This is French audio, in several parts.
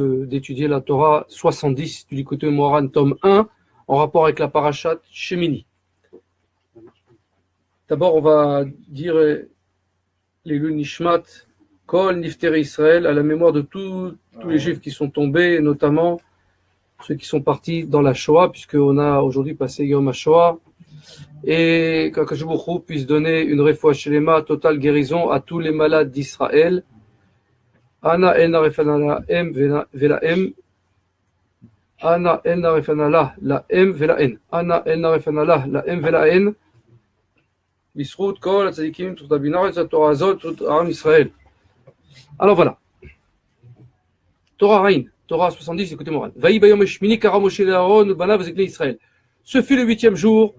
d'étudier la Torah 70 du Likutei Moharan, tome 1, en rapport avec la parashat Shemini. D'abord, on va dire les Nishmat, Kol Nifteri Israël, à la mémoire de tous les Juifs qui sont tombés, et notamment ceux qui sont partis dans la Shoah, puisqu'on a aujourd'hui passé Yom HaShoah, et qu'Akadosh Baruch Hu puisse donner une refoua shelema, totale guérison à tous les malades d'Israël. Ana el narefana la em vela em. Ana el narefana la em vela en. Ana el narefana la em vela en. Bisrout kol tzadikim tout abinar et Torah azot tout Aram Israël. Alors voilà. Torah Rain, Torah 70, écoutez Moran. Vaï bayom shmini kara Moshe Aaron banav zekne Israël. Ce fut le 8e jour.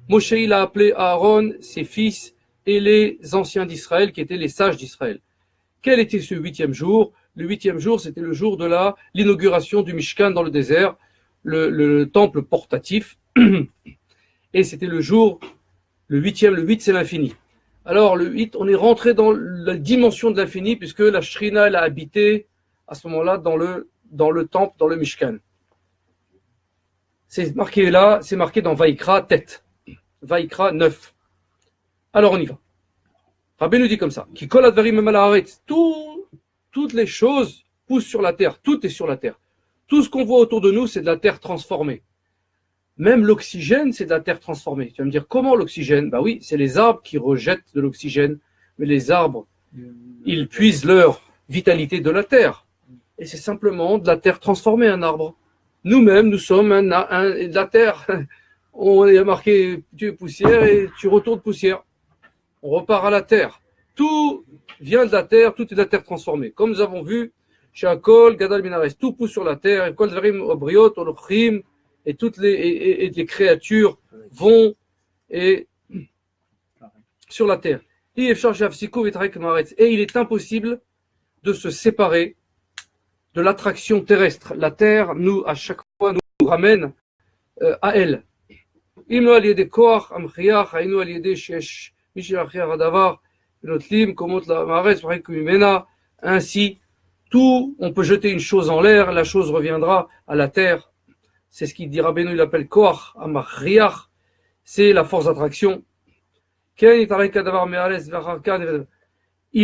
Moshe il a appelé Aaron, ses fils et les anciens d'Israël qui étaient les sages d'Israël. Quel était ce 8e jour? Le 8e jour, c'était le jour de l'inauguration du Mishkan dans le désert, le temple portatif. Et c'était le jour, le 8e, le 8 c'est l'infini. Alors le 8, on est rentré dans la dimension de l'infini puisque la Shrina elle a habité à ce moment-là dans le temple, dans le Mishkan. C'est marqué là, c'est marqué dans Vaïkra, tête. Vaïkra 9. Alors on y va. Rabbi nous dit comme ça, qui kol advarim malaharetz, toutes les choses poussent sur la terre, tout est sur la terre. Tout ce qu'on voit autour de nous, c'est de la terre transformée. Même l'oxygène, c'est de la terre transformée. Tu vas me dire, comment l'oxygène? Bah oui, c'est les arbres qui rejettent de l'oxygène, mais les arbres, ils puisent leur vitalité de la terre. Et c'est simplement de la terre transformée, un arbre. Nous-mêmes, nous sommes de la terre. On est marqué, tu es poussière et tu retournes poussière. On repart à la terre. Tout vient de la terre, tout est de la terre transformée. Comme nous avons vu, chez Akol, Gadal Minares, tout pousse sur la terre, et Kol Dvarim Obriot, Olochim, et toutes les créatures vont sur la terre. Et il est impossible de se séparer de l'attraction terrestre. La terre, à chaque fois, nous ramène à elle. Ainsi, tout, on peut jeter une chose en l'air, la chose reviendra à la terre. C'est ce qu'il dit Rabbeinu, il appelle Koach Amachriach, c'est la force d'attraction. Il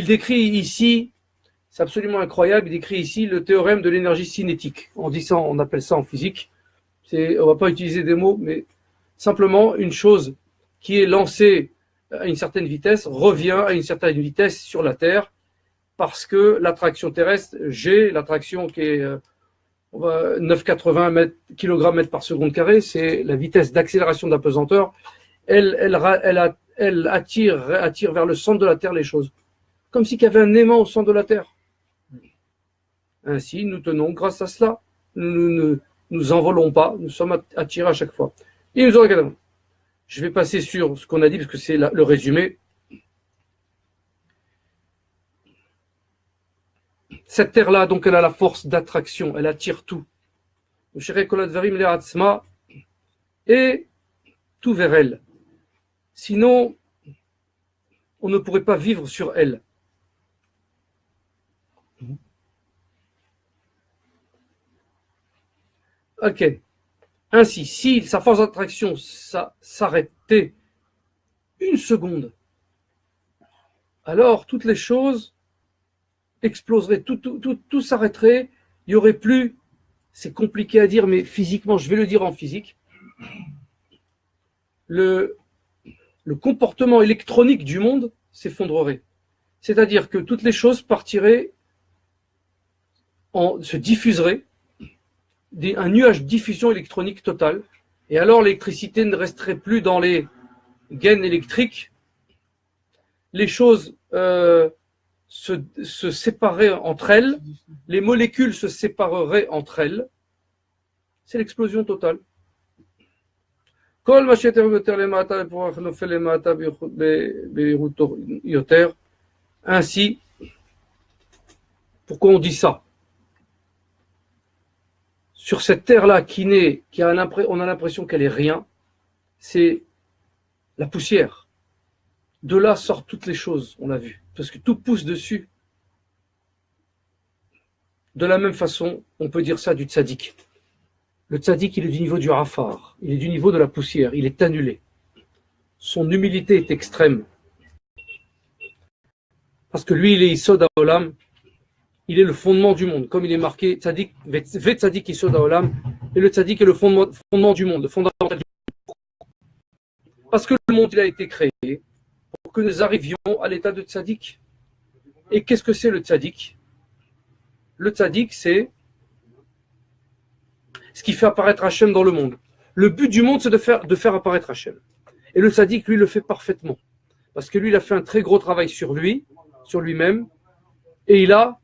décrit ici, c'est absolument incroyable, il décrit ici le théorème de l'énergie cinétique. On dit ça, on appelle ça en physique. On va pas utiliser des mots, mais simplement une chose qui est lancée à une certaine vitesse revient à une certaine vitesse sur la Terre parce que l'attraction terrestre, G, l'attraction qui est 9,80 kg mètre par seconde carré, c'est la vitesse d'accélération de la pesanteur. Elle attire vers le centre de la Terre les choses. Comme s'il y avait un aimant au centre de la Terre. Ainsi, nous tenons grâce à cela. Nous ne nous envolons pas, nous sommes attirés à chaque fois. Je vais passer sur ce qu'on a dit parce que c'est le résumé. Cette terre-là, donc, elle a la force d'attraction, elle attire tout. Et tout vers elle. Sinon, on ne pourrait pas vivre sur elle. Ok. Ainsi, si sa force d'attraction s'arrêtait une seconde, alors toutes les choses exploseraient, tout s'arrêterait, il n'y aurait plus, c'est compliqué à dire, mais physiquement, je vais le dire en physique, le comportement électronique du monde s'effondrerait. C'est-à-dire que toutes les choses partiraient, se diffuseraient, un nuage de diffusion électronique totale, et alors l'électricité ne resterait plus dans les gaines électriques, les choses se sépareraient entre elles, les molécules se sépareraient entre elles, c'est l'explosion totale. Ainsi, pourquoi on dit ça? Sur cette terre-là on a l'impression qu'elle est rien, c'est la poussière. De là sortent toutes les choses, on l'a vu, parce que tout pousse dessus. De la même façon, on peut dire ça du tzaddik. Le tzaddik, il est du niveau du rafar, il est du niveau de la poussière, il est annulé. Son humilité est extrême. Parce que lui, il est Yisod HaOlam, il est le fondement du monde. Comme il est marqué, tzaddik, ve tzaddik Yisod HaOlam, et le tzaddik est le fondement du monde, le fondamental du monde. Parce que le monde, il a été créé pour que nous arrivions à l'état de tzaddik. Et qu'est-ce que c'est le tzaddik? Le tzaddik, c'est ce qui fait apparaître Hachem dans le monde. Le but du monde, c'est de faire apparaître Hachem. Et le tzaddik, lui, le fait parfaitement. Parce que lui, il a fait un très gros travail sur lui, sur lui-même, et il a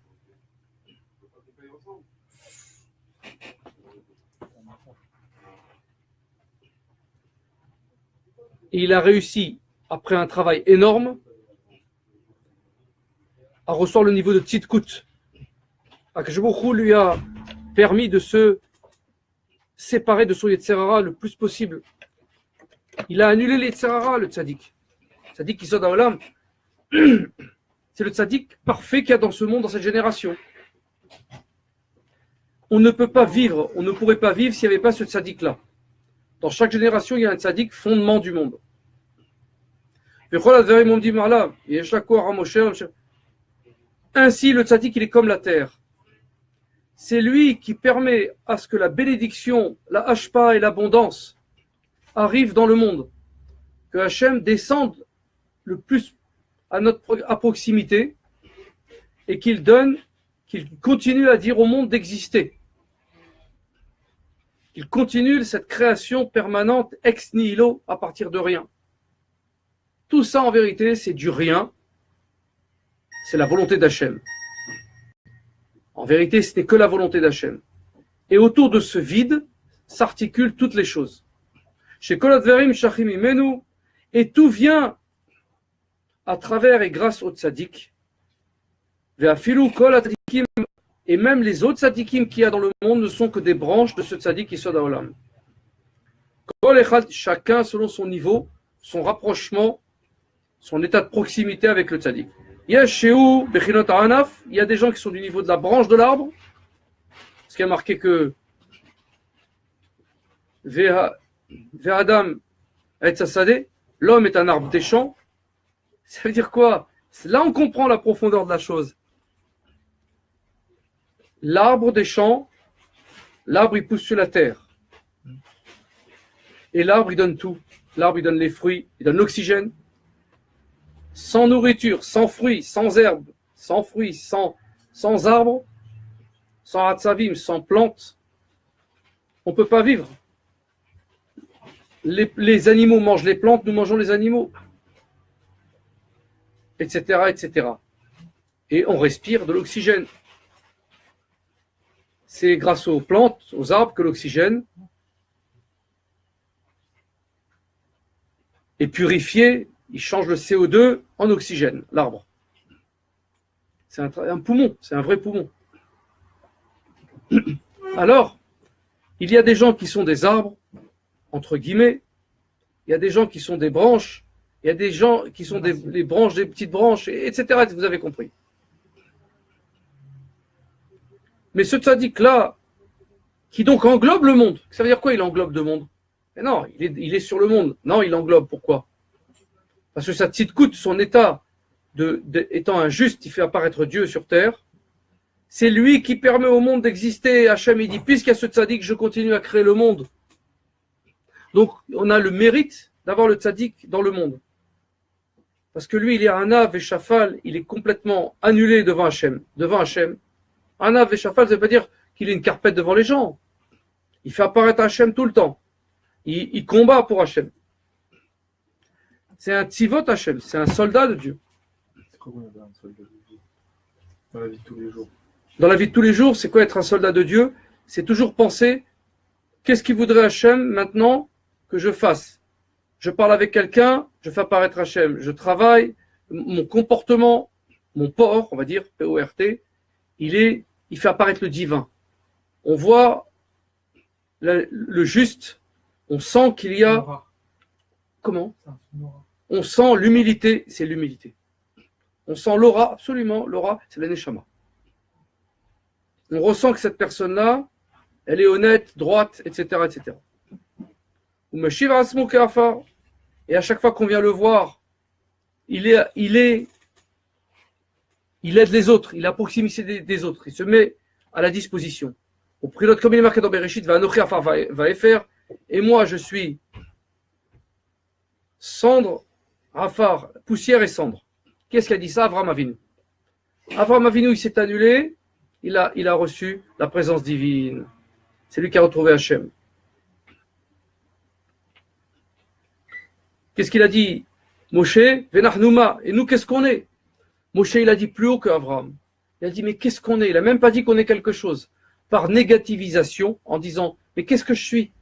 réussi, après un travail énorme, à recevoir le niveau de tzidkut. Akadosh Baruch Hu lui a permis de se séparer de son Yetzer Hara le plus possible. Il a annulé les Yetzer Hara, le tzaddik. Le tzaddik qui sort d'Olam, c'est le tzaddik parfait qu'il y a dans ce monde, dans cette génération. On ne peut pas vivre, on ne pourrait pas vivre s'il n'y avait pas ce tzaddik-là. Dans chaque génération, il y a un tzaddik fondement du monde. Ainsi, le tzaddik, il est comme la terre. C'est lui qui permet à ce que la bénédiction, la hashpa et l'abondance arrivent dans le monde. Que Hachem descende le plus à proximité et qu'il continue à dire au monde d'exister. Qu'il continue cette création permanente ex nihilo à partir de rien. Tout ça en vérité c'est du rien, c'est la volonté d'Hachem. En vérité ce n'est que la volonté d'Hachem. Et autour de ce vide s'articulent toutes les choses. Chez Kol Adverim Shachim Imenu, et tout vient à travers et grâce au tzaddik. Ve'afilu Kol Tzaddikim, et même les autres tzaddikim qu'il y a dans le monde ne sont que des branches de ce tzaddik Yesod HaOlam. Kol Echad, chacun selon son niveau, son rapprochement, son état de proximité avec le tzaddik. Il y a Sheu Bechinot HaAnaf, il y a des gens qui sont du niveau de la branche de l'arbre, parce qu'il y a marqué que Ve'adam et Sassadeh, l'homme est un arbre des champs. Ça veut dire quoi? Là on comprend la profondeur de la chose. L'arbre des champs, l'arbre il pousse sur la terre. Et l'arbre il donne tout. L'arbre il donne les fruits, il donne l'oxygène. Sans nourriture, sans fruits, sans herbes, sans fruits, sans arbres, sans hatzavim, sans plantes, on ne peut pas vivre. Les animaux mangent les plantes, nous mangeons les animaux. Etc., etc. Et on respire de l'oxygène. C'est grâce aux plantes, aux arbres que l'oxygène est purifié, il change le CO2 en oxygène, l'arbre. C'est un poumon, c'est un vrai poumon. Alors, il y a des gens qui sont des arbres, entre guillemets, il y a des gens qui sont des branches, il y a des gens qui sont des branches, des petites branches, etc. Vous avez compris. Mais ce tzaddik-là, qui donc englobe le monde, ça veut dire quoi il englobe le monde? Mais non, il est sur le monde. Non, il englobe. Pourquoi? Parce que sa tzidkut, son état étant injuste, il fait apparaître Dieu sur terre. C'est lui qui permet au monde d'exister. Hachem, il dit, puisqu'il y a ce tzaddik, je continue à créer le monde. Donc, on a le mérite d'avoir le tzaddik dans le monde. Parce que lui, il est un Av et Shafal, il est complètement annulé devant Hachem. Devant Hachem. Un Av et Shafal, ça ne veut pas dire qu'il est une carpette devant les gens. Il fait apparaître Hachem tout le temps. Il combat pour Hachem. C'est un tzivot Hachem, c'est un soldat de Dieu. C'est comment un soldat de Dieu dans la vie de tous les jours? Dans la vie de tous les jours, c'est quoi être un soldat de Dieu? C'est toujours penser, qu'est-ce qu'il voudrait Hachem maintenant que je fasse? Je parle avec quelqu'un, je fais apparaître Hachem. Je travaille, mon comportement, mon port, on va dire, P-O-R-T, il fait apparaître le divin. On voit le juste, on sent qu'il y a... Comment? On sent l'humilité, c'est l'humilité. On sent l'aura, absolument, l'aura, c'est la neshama. on ressent que cette personne-là, elle est honnête, droite, etc., etc. Et à chaque fois qu'on vient le voir, il aide les autres, il est à proximité des autres, il se met à la disposition. Au prélote, comme il est marqué dans Bereshit, va faire, et moi je suis cendre, Afar, poussière et cendre. Qu'est-ce qu'a dit ça, Avraham Avinu? Avraham Avinu, il s'est annulé, il a reçu la présence divine. C'est lui qui a retrouvé Hachem. Qu'est-ce qu'il a dit? Moshe, Venachnouma, et nous, qu'est-ce qu'on est? Moshe, il a dit plus haut qu'Avraham. Il a dit, mais qu'est-ce qu'on est? Il n'a même pas dit qu'on est quelque chose. Par négativisation, en disant, mais qu'est-ce que je suis?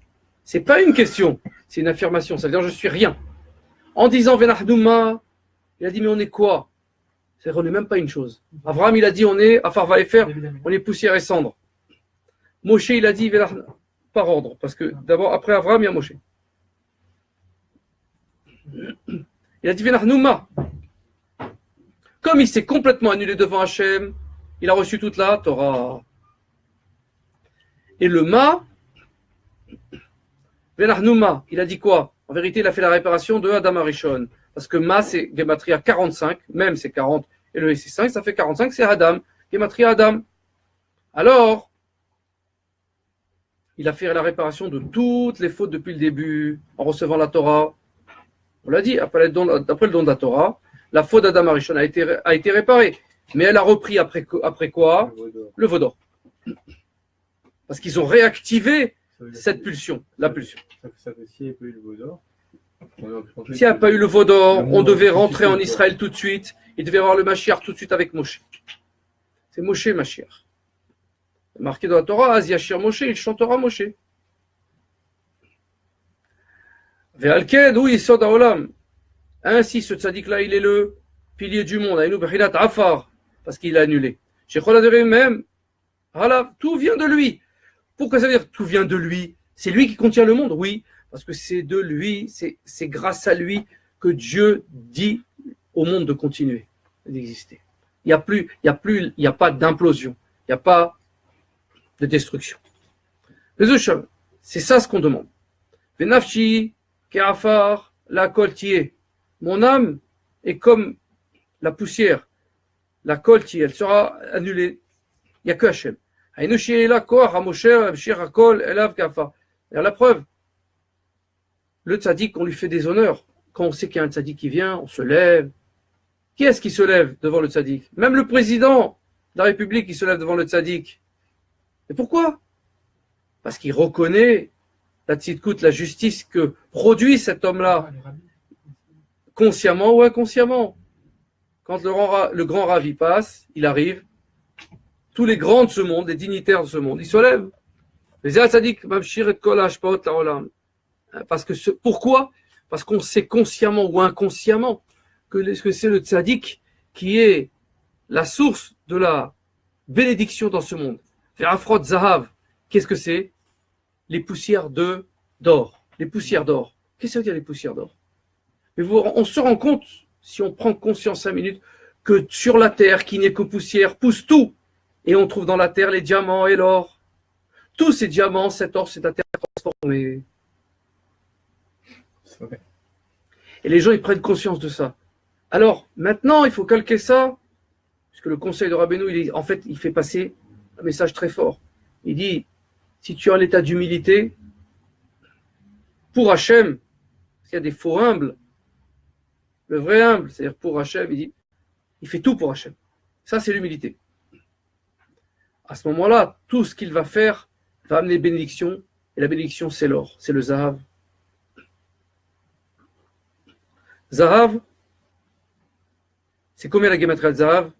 C'est pas une question, c'est une affirmation. Ça veut dire, je suis rien. En disant, Venachnouma, il a dit, mais on est quoi? C'est-à-dire, on n'est même pas une chose. Avraham, il a dit, on est, Afar Vaefer, on est poussière et cendre. Moshe, il a dit, par ordre, parce que d'abord, après Avraham, il y a Moshe. Il a dit, Venachnouma. Comme il s'est complètement annulé devant Hachem, il a reçu toute la Torah. Et le Ma, Venachnouma, il a dit quoi? En vérité, il a fait la réparation de Adam Arishon. Parce que Ma, c'est Gematria 45, même c'est 40, et le c'est 5, ça fait 45, c'est Adam. Gematria Adam. Alors, il a fait la réparation de toutes les fautes depuis le début, en recevant la Torah. On l'a dit, après le don de la Torah, la faute d'Adam Arishon a été réparée. Mais elle a repris après quoi? Le Vaudor. Parce qu'ils ont réactivé cette pulsion, la pulsion. S'il n'y a pas eu le Vaudor, on devait rentrer en Israël tout de suite. Il devait y avoir le Mashiach tout de suite avec Moshe. C'est Moshe Mashiach. Marqué dans la Torah, Az Yashir Moshe, il chantera Moshe. Ve'alken, oui, Yesod Haolam. Ainsi, ce tzaddik-là, il est le pilier du monde. Aïnou Bechinat Afar, parce qu'il a annulé. Shechol Adere même, voilà, tout vient de lui. Pourquoi ça veut dire tout vient de lui? C'est lui qui contient le monde, oui, parce que c'est de lui, c'est grâce à lui que Dieu dit au monde de continuer, d'exister. Il n'y a pas d'implosion, il n'y a pas de destruction. C'est ça ce qu'on demande. Venafshi, Ke'afar, la koltier. Mon âme est comme la poussière. La koltier, elle sera annulée. Il n'y a que Hachem. La preuve, le tzaddik, on lui fait des honneurs. Quand on sait qu'il y a un tzaddik qui vient, on se lève. Qui est-ce qui se lève devant le tzaddik? Même le président de la République, il se lève devant le tzaddik. Et pourquoi? Parce qu'il reconnaît la tzidkout, la justice que produit cet homme-là, consciemment ou inconsciemment. Quand le grand ravi passe, il arrive, tous les grands de ce monde, les dignitaires de ce monde, ils se lèvent. Pourquoi? Parce qu'on sait consciemment ou inconsciemment que c'est le tzaddik qui est la source de la bénédiction dans ce monde. Afrod Zahav, qu'est-ce que c'est? Les poussières d'or. Les poussières d'or. Qu'est-ce que ça veut dire les poussières d'or? Mais on se rend compte, si on prend conscience 5 minutes, que sur la terre, qui n'est que poussière, pousse tout. Et on trouve dans la terre les diamants et l'or. Tous ces diamants, cet or, c'est la terre transformée. Et les gens, ils prennent conscience de ça. Alors, maintenant, il faut calquer ça, puisque le conseil de Rabbeinu, il fait passer un message très fort. Il dit, si tu es en état d'humilité, pour Hachem, parce qu'il y a des faux humbles, le vrai humble, c'est-à-dire pour Hachem, il dit, il fait tout pour Hachem. Ça, c'est l'humilité. À ce moment-là, tout ce qu'il va faire va amener bénédiction, et la bénédiction, c'est l'or, c'est le Zahav. Zahav, c'est combien la Gematria de Zahav?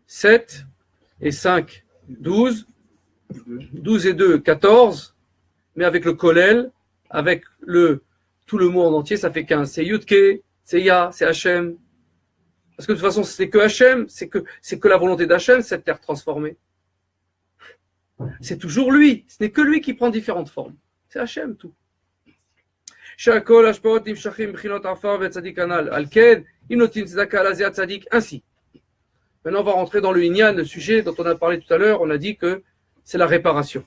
7 et 5, 12. 12 et 2, 14. Mais avec le Kolel, avec tout le mot en entier, ça fait 15. C'est Yudke, c'est Ya, c'est Hachem. Parce que de toute façon, c'est que Hachem, c'est que la volonté d'Hachem, cette terre transformée. C'est toujours lui. Ce n'est que lui qui prend différentes formes. C'est Hachem, tout. Shakol, Hashpot, Nimshachim, Bchinot, Afar, Vetzadik, Anal, Alked, Imnotin, Tzedaka, Lazia, Tzadik, ainsi. Maintenant, on va rentrer dans le Inyan, le sujet dont on a parlé tout à l'heure. On a dit que c'est la réparation.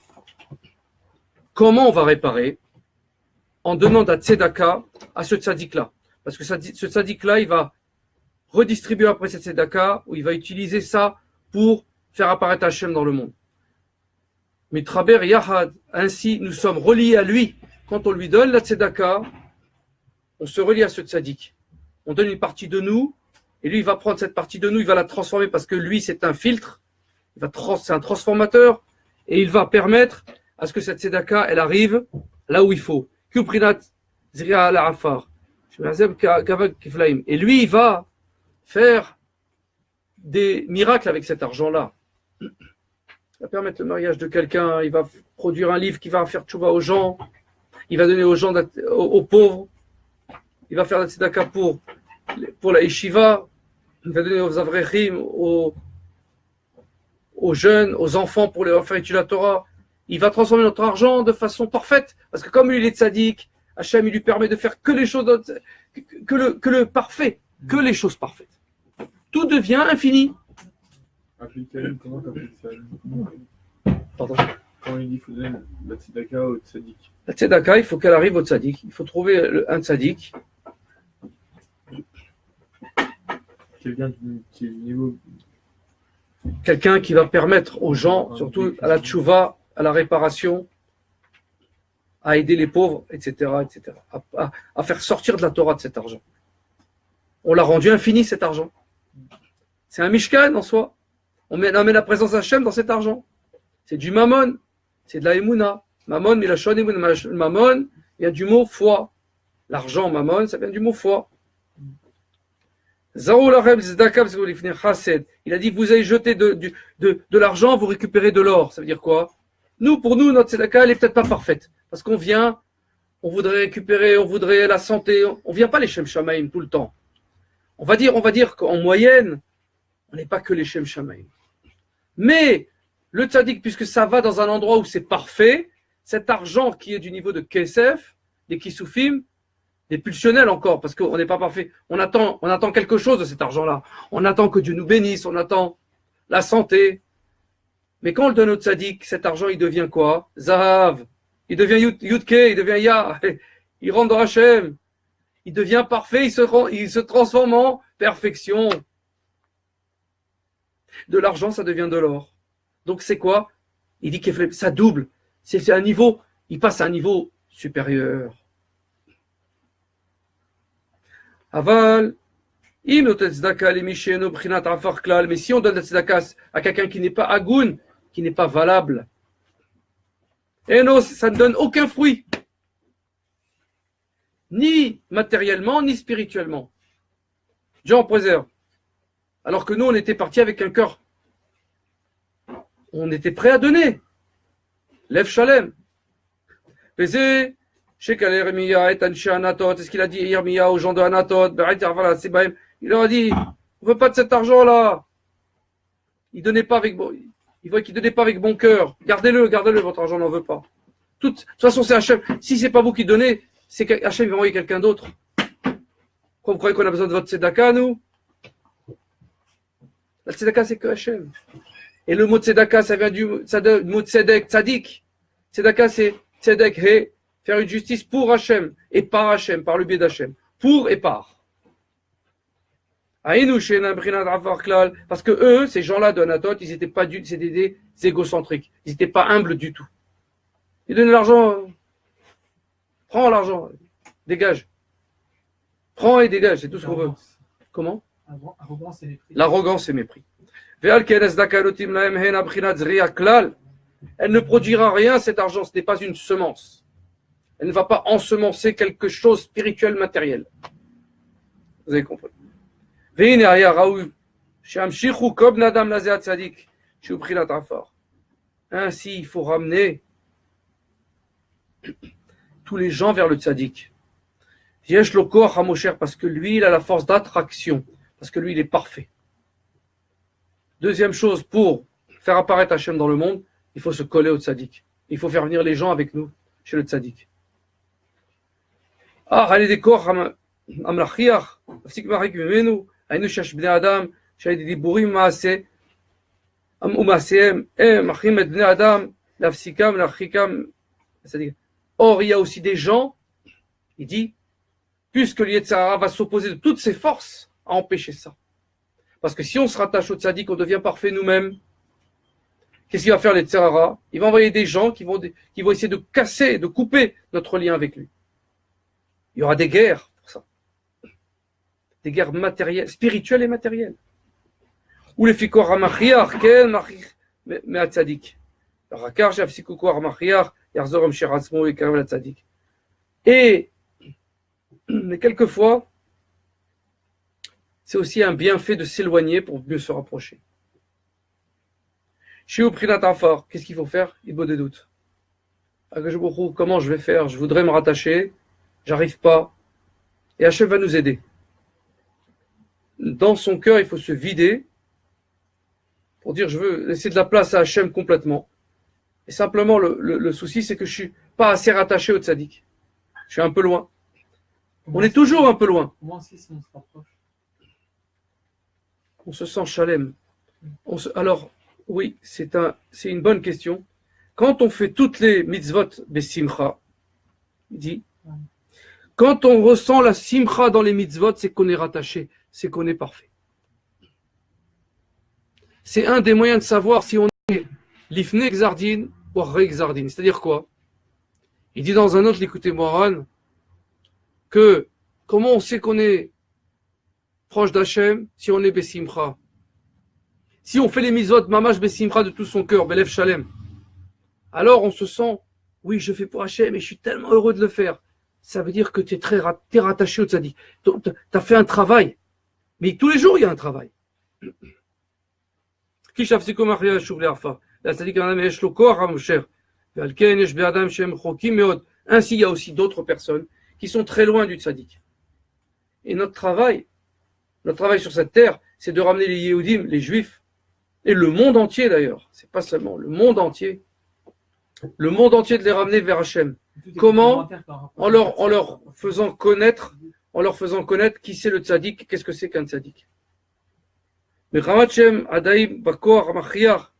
Comment on va réparer? En donnant de la tzedaka à ce tzaddik-là. Parce que ce tzaddik-là, il va redistribuer après cette tzedaka, ou il va utiliser ça pour faire apparaître Hachem dans le monde. Mitraber Yahad, ainsi nous sommes reliés à lui. Quand on lui donne la tzedaka, on se relie à ce tzaddik. On donne une partie de nous, et lui, il va prendre cette partie de nous, il va la transformer parce que lui, c'est un filtre, c'est un transformateur, et il va permettre à ce que cette tzedaka, elle arrive là où il faut. Et lui, il va faire des miracles avec cet argent-là. Il va permettre le mariage de quelqu'un, il va produire un livre qui va faire tchouva aux gens, il va donner aux gens, aux pauvres, il va faire la tzedaka pour la yeshiva, il va donner aux avrechim, aux jeunes, aux enfants pour leur faire étudier la Torah. Il va transformer notre argent de façon parfaite, parce que comme lui, il est tzaddik, Hachem, il lui permet de faire que les choses, que le parfait, que les choses parfaites. Tout devient infini. Comment t'appliques ça? Pardon. Quand il dit qu'il faut donner la tzedaka au tzaddik. La tzedaka, il faut qu'elle arrive au tzaddik. Il faut trouver un tzaddik. Quelqu'un qui est du niveau. Quelqu'un qui va permettre aux gens, surtout à la tchouva, à la réparation, à aider les pauvres, etc., etc., à faire sortir de la Torah de cet argent. On l'a rendu infini, cet argent. C'est un mishkan en soi. On met la présence d'Hachem dans cet argent. C'est du mammon, c'est de la émouna. Mammon, milachon, émouna. Mammon vient du mot foi. L'argent, mammon, ça vient du mot foi. Il a dit, vous avez jeté de l'argent, vous récupérez de l'or. Ça veut dire quoi? Pour nous, notre tzedaka, elle est peut-être pas parfaite. Parce qu'on vient, on voudrait récupérer, on voudrait la santé. On vient pas les Shem Shamaim tout le temps. On va dire qu'en moyenne, on n'est pas que les Shem Shamaim. Mais, le tzaddik, puisque ça va dans un endroit où c'est parfait, cet argent qui est du niveau de Kesef, des Kisufim, des pulsionnels encore, parce qu'on n'est pas parfait. On attend quelque chose de cet argent-là. On attend que Dieu nous bénisse, on attend la santé. Mais quand on le donne au tzaddik, cet argent, il devient quoi? Zahav. Il devient Yudke, il devient Ya. Il rentre dans Hachem. Il devient parfait, il se transforme en perfection. De l'argent, ça devient de l'or. Donc c'est quoi? Il dit que ça double. C'est un niveau, il passe à un niveau supérieur. Aval, mais si on donne la tzedaka à quelqu'un qui n'est pas agoun, qui n'est pas valable, et non, ça ne donne aucun fruit, ni matériellement, ni spirituellement. Dieu en préserve. Alors que nous, on était partis avec un cœur. On était prêt à donner. Lev Shalem. Pesé. Est-ce qu'il a dit Yermia aux gens de Anatot? Il leur a dit, on ne veut pas de cet argent-là. Il donnait pas avec bon, il voit qu'il donnait pas avec bon cœur. Gardez-le, votre argent, on n'en veut pas. De toute façon, c'est Hachem. Si c'est pas vous qui donnez, c'est Hachem va envoyer quelqu'un d'autre. Vous croyez qu'on a besoin de votre tzedaka, nous? La tzedaka, c'est que Hachem. Et le mot tzedaka, ça vient du mot tzedek, tzadik. Tzedaka, c'est tzedek, he. Faire une justice pour Hachem et par Hachem, par le biais d'Hachem. Pour et par. Parce que eux, ces gens-là de Anatot, ils n'étaient pas c'était des égocentriques. Ils n'étaient pas humbles du tout. Ils donnaient l'argent. Prends l'argent. Dégage. Prends et dégage. C'est tout ce qu'on veut. Comment? Arrogance et mépris. L'arrogance et mépris. Elle ne produira rien, cet argent. Ce n'est pas une semence. Elle ne va pas ensemencer quelque chose spirituel, matériel. Vous avez compris. Ainsi, il faut ramener tous les gens vers le tzaddik. Parce que lui, il a la force d'attraction. Parce que lui, il est parfait. Deuxième chose, pour faire apparaître Hachem dans le monde, il faut se coller au tzaddik. Il faut faire venir les gens avec nous, chez le tzaddik. שהיו דיבורים ומעשיהם, הם מכריחים את בני אדם להפסיקם ולהרחיקם. C'est-à-dire, or, il y a aussi des gens, il dit, puisque le Yetzer Hara va s'opposer de toutes ses forces à empêcher ça. Parce que si on se rattache au tzaddik, on devient parfait nous-mêmes. Qu'est-ce qu'il va faire le Yetzer Hara? Il va envoyer des gens qui vont essayer de casser, de couper notre lien avec lui. Il y aura des guerres pour ça. Des guerres matérielles, spirituelles et matérielles. Ou les fikor hamachiach, ken machich me tzaddik. Rakar shafsiku kor hamachiach, yarzor mshir atzmo et karev la tzaddik. Et mais quelquefois, c'est aussi un bienfait de s'éloigner pour mieux se rapprocher. Chez Uprinat Afar, qu'est-ce qu'il faut faire? Il y a des doutes. Comment je vais faire? Je voudrais me rattacher, j'arrive pas. Et Hachem va nous aider. Dans son cœur, il faut se vider pour dire je veux laisser de la place à Hachem complètement. Et simplement, le souci, c'est que je suis pas assez rattaché au tzaddik. Je suis un peu loin. On est toujours un peu loin. Comment aussi si on se rapproche? On se sent chalem. Alors, oui, c'est une bonne question. Quand on fait toutes les mitzvot besimcha, il dit, quand on ressent la simcha dans les mitzvot, c'est qu'on est rattaché, c'est qu'on est parfait. C'est un des moyens de savoir si on est l'ifne exardin ou re-exardin. C'est-à-dire quoi? Il dit dans un autre, l'écoutez Moran, que comment on sait qu'on est proche d'Hachem si on est besimcha? Si on fait les mitzvot mamash besimcha de tout son cœur, belev shalem, alors on se sent, oui, je fais pour Hachem et je suis tellement heureux de le faire. Ça veut dire que tu es rattaché au tzaddik. Tu as fait un travail. Mais tous les jours, il y a un travail. Ainsi, il y a aussi d'autres personnes qui sont très loin du tzaddik. Et notre travail sur cette terre, c'est de ramener les Yehudim, les Juifs, et le monde entier d'ailleurs, c'est pas seulement le monde entier de les ramener vers Hachem. Comment? En leur faisant connaître qui c'est le tzaddik, qu'est-ce que c'est qu'un tzaddik. Mais Ramachem, Adaïm, Bakor, Machiach.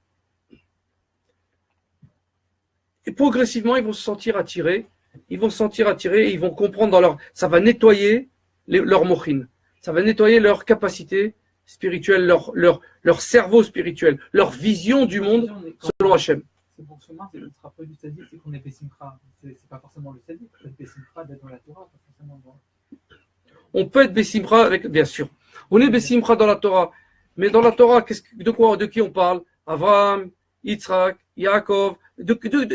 Et progressivement, ils vont se sentir attirés, et ils vont comprendre ça va nettoyer leur mochin, ça va nettoyer leur capacité spirituelle, leur cerveau spirituel, leur vision du monde selon Hachem. C'est pour ce moment, c'est le rapport du tzaddik, c'est qu'on est Bessimcha. C'est pas forcément le tzaddik, on peut être Bessimcha d'être dans la Torah, pas forcément dans... On peut être Bessimcha avec, bien sûr. On est Bessimcha dans la Torah. Mais dans la Torah, de qui on parle? Abraham, Yitzhak, Yaakov.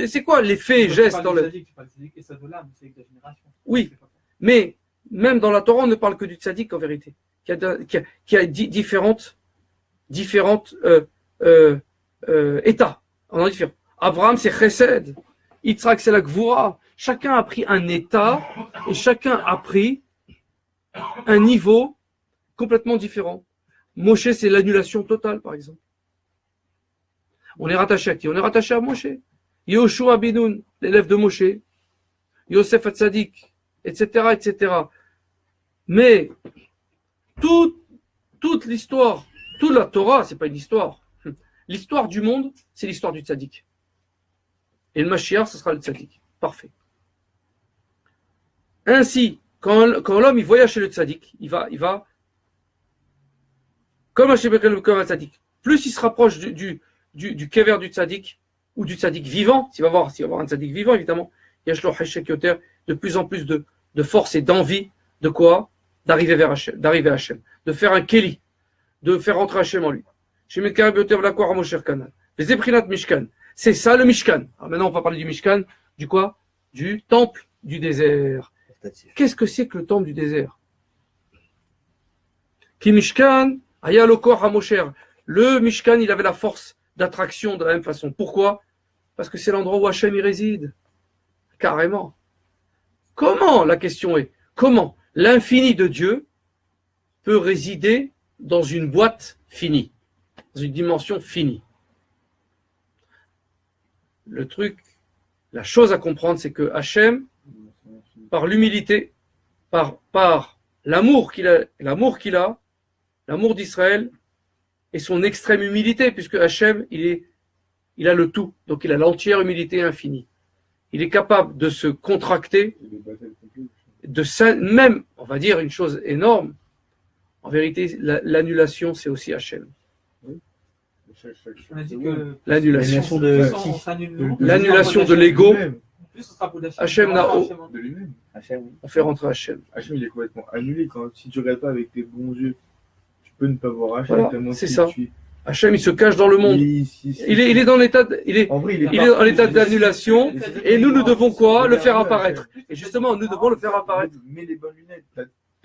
C'est quoi les faits et gestes dans le... Tu parles du tzaddik et ça de l'âme, c'est de la génération. Oui, mais même dans la Torah, on ne parle que du tzaddik en vérité. Qui a différentes états. On en a différents. Abraham, c'est Chesed. Yitzhak, c'est la Gvura. Chacun a pris un état et chacun a pris un niveau complètement différent. Moshe, c'est l'annulation totale, par exemple. On est rattaché à qui? On est rattaché à Moshe. Yoshua Binoun, l'élève de Moshe. Yosef Hatzadik, etc., etc. Mais toute l'histoire, toute la Torah, c'est pas une histoire. L'histoire du monde, c'est l'histoire du tzaddik. Et le Mashiach, ce sera le tzaddik. Parfait. Ainsi, quand l'homme il voyage chez le tzaddik, il va comme un tzaddik. Plus il se rapproche du kever du tzaddik ou du tzaddik vivant, s'il va voir un tzaddik vivant, évidemment, il y a de plus en plus de force et d'envie de quoi? D'arriver à Hachem, de faire un keli, de faire rentrer Hachem en lui. C'est ça le Mishkan. Alors maintenant, on va parler du Mishkan, du quoi? Du temple du désert. Qu'est-ce que c'est que le temple du désert? Ki Mishkan, Aya Lokor HaMosher. Le Mishkan, il avait la force d'attraction de la même façon. Pourquoi? Parce que c'est l'endroit où Hachem y réside. Carrément. Comment? La question est, comment l'infini de Dieu peut résider dans une boîte finie, dans une dimension finie? Le truc, la chose à comprendre, c'est que Hachem, par l'humilité, par l'amour qu'il a, l'amour d'Israël, et son extrême humilité, puisque Hachem, il a le tout, donc il a l'entière humilité infinie. Il est capable de se contracter, même, on va dire une chose énorme, en vérité, l'annulation, c'est aussi Hachem. On a dit que L'annulation de l'annulation de l'ego. plus on sera pour Hachem n'a de lui-même. on fait rentrer Hachem. Hachem, il est complètement annulé. Si tu regardes pas avec tes bons yeux, tu peux ne pas voir Hachem. Voilà, tellement c'est qu'il ça. tue. Hachem, il se cache dans le monde. Il est dans l'état, En vrai, il est en état d'annulation, et nous devons quoi? Le faire apparaître. Et justement, nous devons le faire apparaître. Mets les bonnes lunettes.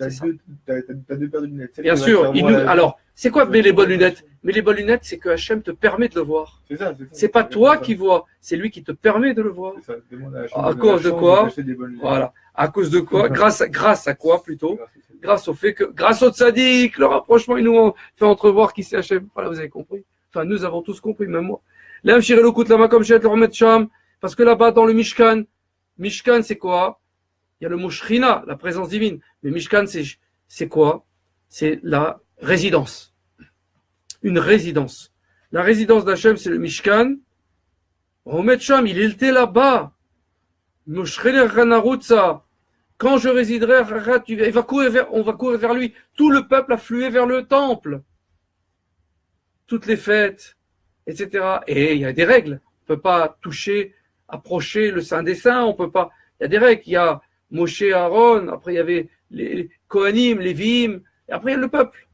C'est ça. T'as deux paires de lunettes. Celle Bien qui va sûr. te faire voir la- Alors, c'est quoi mais les bonnes lunettes? Mais les bonnes lunettes, c'est que Hachem te permet de le voir. C'est ça. C'est pas toi qui vois, c'est lui qui te permet de le voir. C'est ça. Demande à Hachem À de cause de la chance quoi? d'acheter des bonnes lunettes. Voilà. À cause de quoi? Grâce à quoi plutôt? Grâce à ça. Grâce au fait que, grâce au tzaddik, le rapprochement, il nous fait entrevoir qui c'est Hachem. Voilà, vous avez compris. Enfin, nous avons tous compris, même moi. L'âme shiré le kout lama comme chet le remet sham. Parce que là-bas, dans le Mishkan, c'est quoi? Il y a le mot Shrina, la présence divine. Mais Mishkan, c'est quoi? C'est la résidence. Une résidence. La résidence d'Hachem, c'est le Mishkan. Remet sham, il était là-bas. Moshrele Ranarutsa. Quand je résiderai, on va courir vers lui. Tout le peuple a flué vers le temple. Toutes les fêtes, etc. Et il y a des règles. On ne peut pas toucher, approcher le Saint des Saints. On peut pas. Il y a des règles. Il y a Moshe, Aaron. Après, il y avait les Kohanim, les Vim. Et après, il y a le peuple.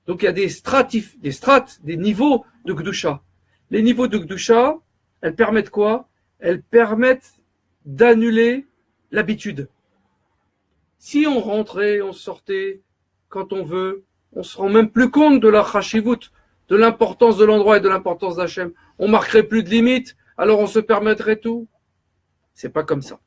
Donc, il y a des strates, des niveaux de Gdusha. Les niveaux de Gdusha, elles permettent quoi? Elles permettent d'annuler l'habitude. Si on rentrait, on sortait quand on veut, on se rend même plus compte de la chashivut, de l'importance de l'endroit et de l'importance d'Hachem. On marquerait plus de limites, alors on se permettrait tout. C'est pas comme ça.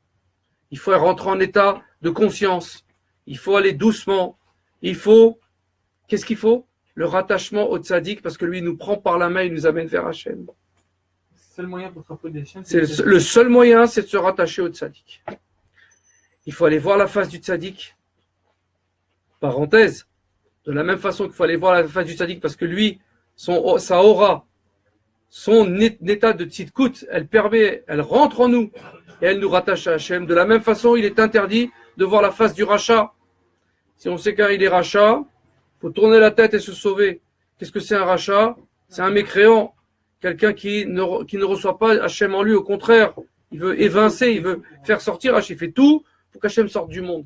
Il faut rentrer en état de conscience. Il faut aller doucement. Qu'est-ce qu'il faut? Le rattachement au tzaddik, parce que lui, il nous prend par la main, il nous amène vers Hachem. Le seul moyen pour se rapprocher d'Hachem, Le seul moyen, c'est de se rattacher au tzaddik. Il faut aller voir la face du tzaddik. Parenthèse. De la même façon qu'il faut aller voir la face du tzaddik, parce que lui, sa aura, son état de tzidkout, elle rentre en nous et elle nous rattache à Hachem. De la même façon, il est interdit de voir la face du rachat. Si on sait qu'il est rachat, il faut tourner la tête et se sauver. Qu'est-ce que c'est un rachat? C'est un mécréant, quelqu'un qui ne reçoit pas Hachem en lui, au contraire, il veut évincer, il veut faire sortir Hachem, il fait tout pour qu'Hachem sorte du monde.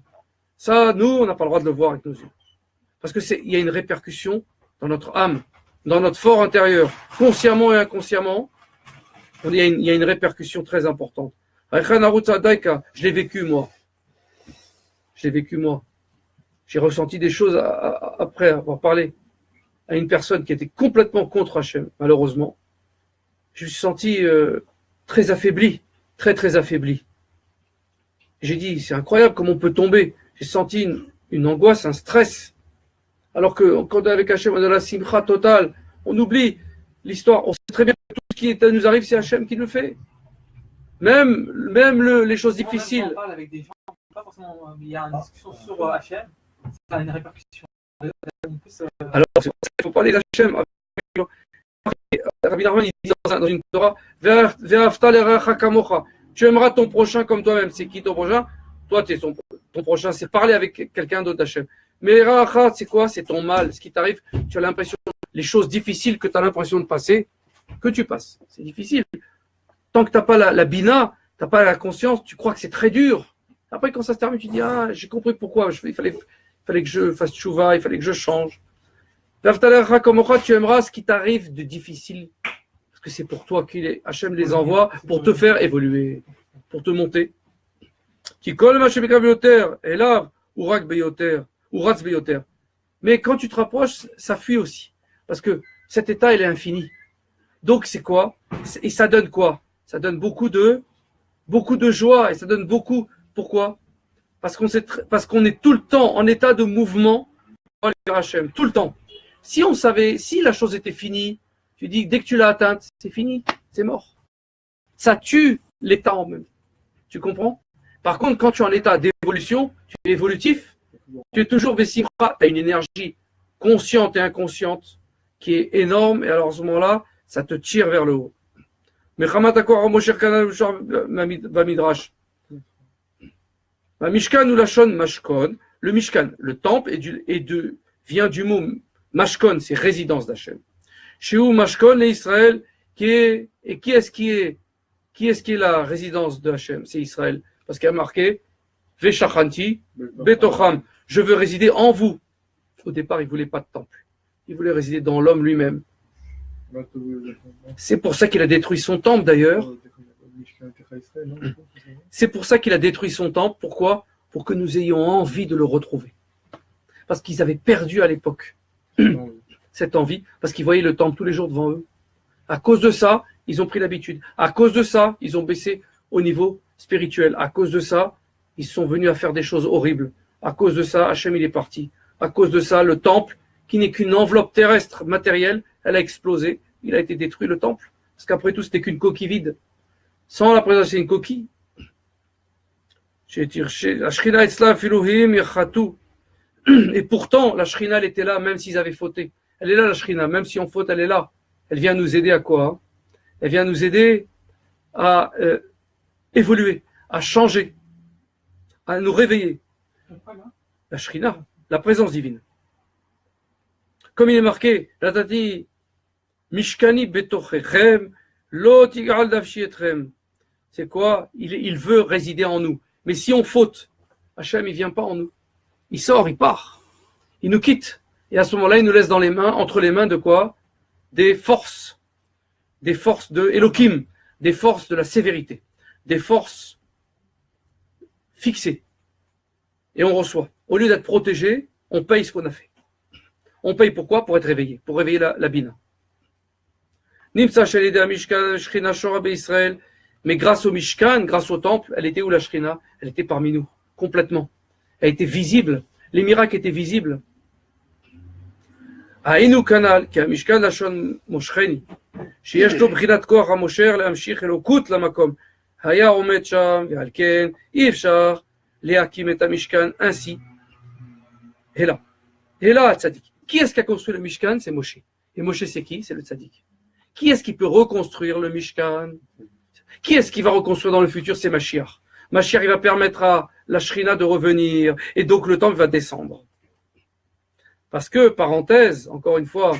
Ça, nous, on n'a pas le droit de le voir avec nos yeux. Parce qu'il y a une répercussion dans notre âme, dans notre fort intérieur, consciemment et inconsciemment. Il y a une répercussion très importante. Je l'ai vécu, moi. J'ai ressenti des choses après avoir parlé à une personne qui était complètement contre Hachem, malheureusement. Je me suis senti très affaibli, très très affaibli. J'ai dit, c'est incroyable comment on peut tomber. J'ai senti une angoisse, un stress. Alors que quand on est avec Hachem, on a la simcha totale. On oublie l'histoire. On sait très bien que tout ce qui nous arrive, c'est Hachem qui le fait. Même les choses difficiles. On parle avec des gens, pas forcément, il y a une discussion sur Hachem, ça a une répercussion. Alors, c'est pour ça qu'il faut parler d'Hachem. Rabbi Nachman, il dit dans une Torah, Ve'afta l'erecha kamocha. Tu aimeras ton prochain comme toi-même. C'est qui ton prochain? Toi, ton prochain, c'est parler avec quelqu'un d'autre d'Hachem. Mais l'erecha, c'est quoi? C'est ton mal. Ce qui t'arrive, tu as l'impression, les choses difficiles que tu as l'impression de passer, que tu passes. C'est difficile. Tant que tu n'as pas la bina, tu n'as pas la conscience, tu crois que c'est très dur. Après, quand ça se termine, tu dis, j'ai compris pourquoi. Il fallait que je fasse tchouva, il fallait que je change. Tu aimeras ce qui t'arrive de difficile. Parce que c'est pour toi Hachem les envoie pour te faire évoluer, pour te monter. Qui colle ma chebekav et là, urak beyoter, uratz beyoter. Mais quand tu te rapproches, ça fuit aussi. Parce que cet état, il est infini. Donc, c'est quoi? Et ça donne quoi? Ça donne beaucoup de joie. Et ça donne beaucoup. Pourquoi? Parce qu'on est tout le temps en état de mouvement pour aller vers Hachem. Tout le temps. Si on savait, si la chose était finie, tu dis, dès que tu l'as atteinte, c'est fini, c'est mort. Ça tue l'état en même. Tu comprends? Par contre, quand tu es en état d'évolution, tu es évolutif, tu es toujours Bessimra, tu as une énergie consciente et inconsciente qui est énorme, et alors à ce moment-là, ça te tire vers le haut. Mais Chamatakor Mosher Kanal Midrash. Mishkan ou Lachon Mashkon, le Mishkan, le temple vient du mot Mashkon, c'est résidence d'Hachem. Chez où Mashkon et Israël, qui est-ce qui est la résidence de Hachem? C'est Israël. Parce qu'il y a marqué Veshachanti, Betocham, je veux résider en vous. Au départ, il ne voulait pas de temple. Il voulait résider dans l'homme lui-même. C'est pour ça qu'il a détruit son temple d'ailleurs. C'est pour ça qu'il a détruit son temple. Pourquoi? Pour que nous ayons envie de le retrouver. Parce qu'ils avaient perdu à l'époque cette envie, parce qu'ils voyaient le temple tous les jours devant eux. À cause de ça, ils ont pris l'habitude. À cause de ça, ils ont baissé au niveau spirituel. À cause de ça, ils sont venus à faire des choses horribles. À cause de ça, Hachem il est parti. À cause de ça, le temple, qui n'est qu'une enveloppe terrestre matérielle, elle a explosé. Il a été détruit, le temple. Parce qu'après tout, c'était qu'une coquille vide. Sans la présence, c'est une coquille. Et pourtant, la Shrina, elle était là, même s'ils avaient fauté. Elle est là, la Shrina, même si on faute, elle est là. Elle vient nous aider à quoi? Elle vient nous aider à évoluer, à changer, à nous réveiller. La Shrina, la présence divine. Comme il est marqué, Latati, Mishkani betochechem, lo tigal davshietrem. C'est quoi? Il veut résider en nous. Mais si on faute, Hachem, il vient pas en nous. Il sort, il part. Il nous quitte. Et à ce moment-là, il nous laisse entre les mains de quoi? Des forces de Elohim, des forces de la sévérité, des forces fixées. Et on reçoit. Au lieu d'être protégé, on paye ce qu'on a fait. On paye pourquoi? Pour être réveillé, pour réveiller la bina. Nimsa Shalida Mishkan, Shrina Shorabe Israël. Mais grâce au Mishkan, grâce au temple, elle était où la Shrina? Elle était parmi nous, complètement. Elle était visible. Les miracles étaient visibles. Aïnou Kanal, qui a Mishkan Lashon Moshcheni, שיש לו בחינת כוח המושר להמשיך אלוקות למקום. היה עומד שם, ועל כן אי אפשר להקים את המשכן ainsi. Et là, tzaddik. Qui est-ce qui a construit le Mishkan? C'est Moshe. Et Moshe, c'est qui? C'est le tzaddik. Qui est-ce qui peut reconstruire le Mishkan? Qui est-ce qui va reconstruire dans le futur? C'est Mashiach. Mashiach, il va permettre à la Shrina de revenir, et donc le temple va descendre. Parce que, parenthèse, encore une fois,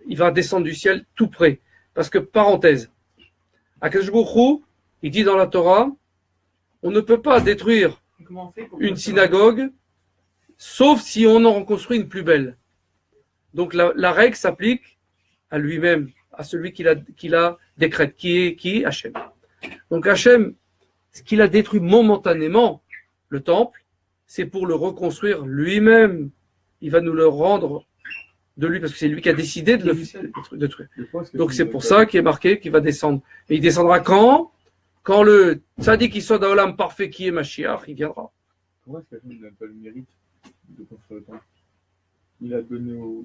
il va descendre du ciel tout près. Parce que, parenthèse, Akadosh Baruch Hu, il dit dans la Torah, on ne peut pas détruire une synagogue, sauf si on en reconstruit une plus belle. Donc la règle s'applique à lui-même, à celui qui la décrète, qui est Hachem. Donc Hachem, ce qu'il a détruit momentanément, le temple, c'est pour le reconstruire lui-même. Il va nous le rendre de lui, parce que c'est lui qui a décidé de le détruire. Donc c'est pour ça qu'il est marqué qu'il va descendre. Et il descendra quand? Quand le tzaddik qui soit dans l'âme parfait qui est Mashiach, il viendra. Pourquoi est-ce qu'il n'a pas le mérite de construire le temple? Il a donné au...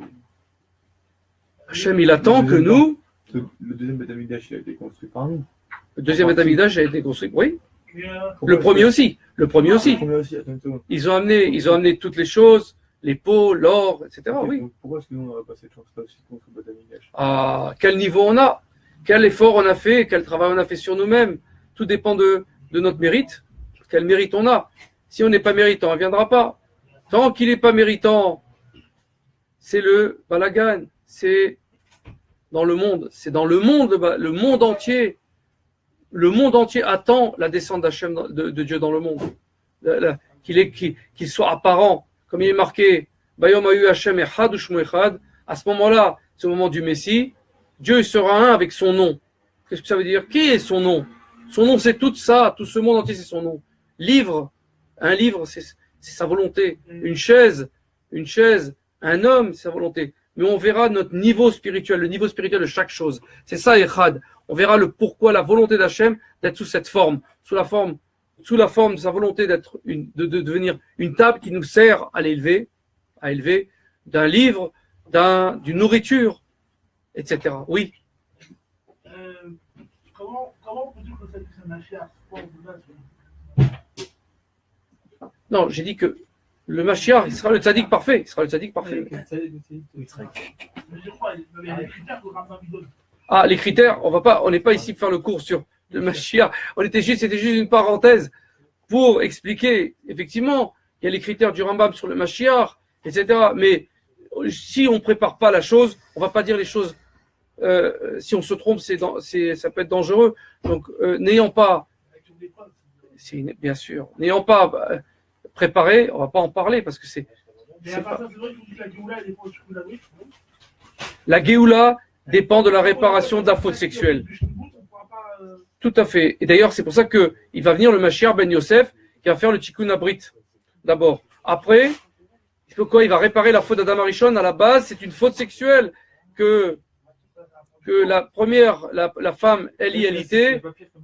Hachem, il attend que nous... Le deuxième Beth Amikdash, il a été construit par nous. Le deuxième Beth Amikdash a été construit, oui. Le premier aussi. Ils ont amené toutes les choses, les pots, l'or, etc. Okay, oui. Pourquoi est-ce que nous, on n'aurait pas cette chance-là aussi de construire Beth Amikdash? Ah, quel niveau on a? Quel effort on a fait? Quel travail on a fait sur nous-mêmes? Tout dépend de notre mérite. Quel mérite on a? Si on n'est pas méritant, on ne viendra pas. Tant qu'il n'est pas méritant, c'est le balagan. C'est dans le monde. C'est dans le monde entier. Le monde entier attend la descente d'Hachem, de Dieu dans le monde. Qu'il soit apparent. Comme il est marqué, Bayom Ayu Hachem Echad Ushmo Echad. À ce moment-là, c'est au moment du Messie, Dieu sera un avec son nom. Qu'est-ce que ça veut dire? Qui est son nom? Son nom, c'est tout ça. Tout ce monde entier, c'est son nom. Un livre, c'est sa volonté. Une chaise, un homme, c'est sa volonté. Mais on verra notre niveau spirituel, le niveau spirituel de chaque chose. C'est ça, Echad. On verra le pourquoi, la volonté d'Hachem d'être sous cette forme, sous la forme de sa volonté de devenir une table qui nous sert à élever d'un livre, d'une nourriture, etc. Oui. Comment on peut dire que c'est un Mashiach? Non, j'ai dit que Le Mashiach, il sera le tzaddik parfait. Il sera le tzaddik parfait. Ah, les critères, on n'est pas ici pour faire le cours sur le Mashiach. C'était juste une parenthèse pour expliquer, effectivement, il y a les critères du Rambam sur le Mashiach, etc. Mais si on ne prépare pas la chose, on ne va pas dire les choses. Si on se trompe, ça peut être dangereux. Donc, n'ayant pas, bien sûr, n'ayant pas préparé, on ne va pas en parler parce que c'est. La Géoula dépend de la réparation de la faute sexuelle. Tout à fait. Et d'ailleurs, c'est pour ça qu'il va venir le Mashiach Ben Yosef qui va faire le Tikkun Abrit d'abord. Après, il va réparer la faute d'Adam Arishon. À la base, c'est une faute sexuelle que la première, la femme Eli,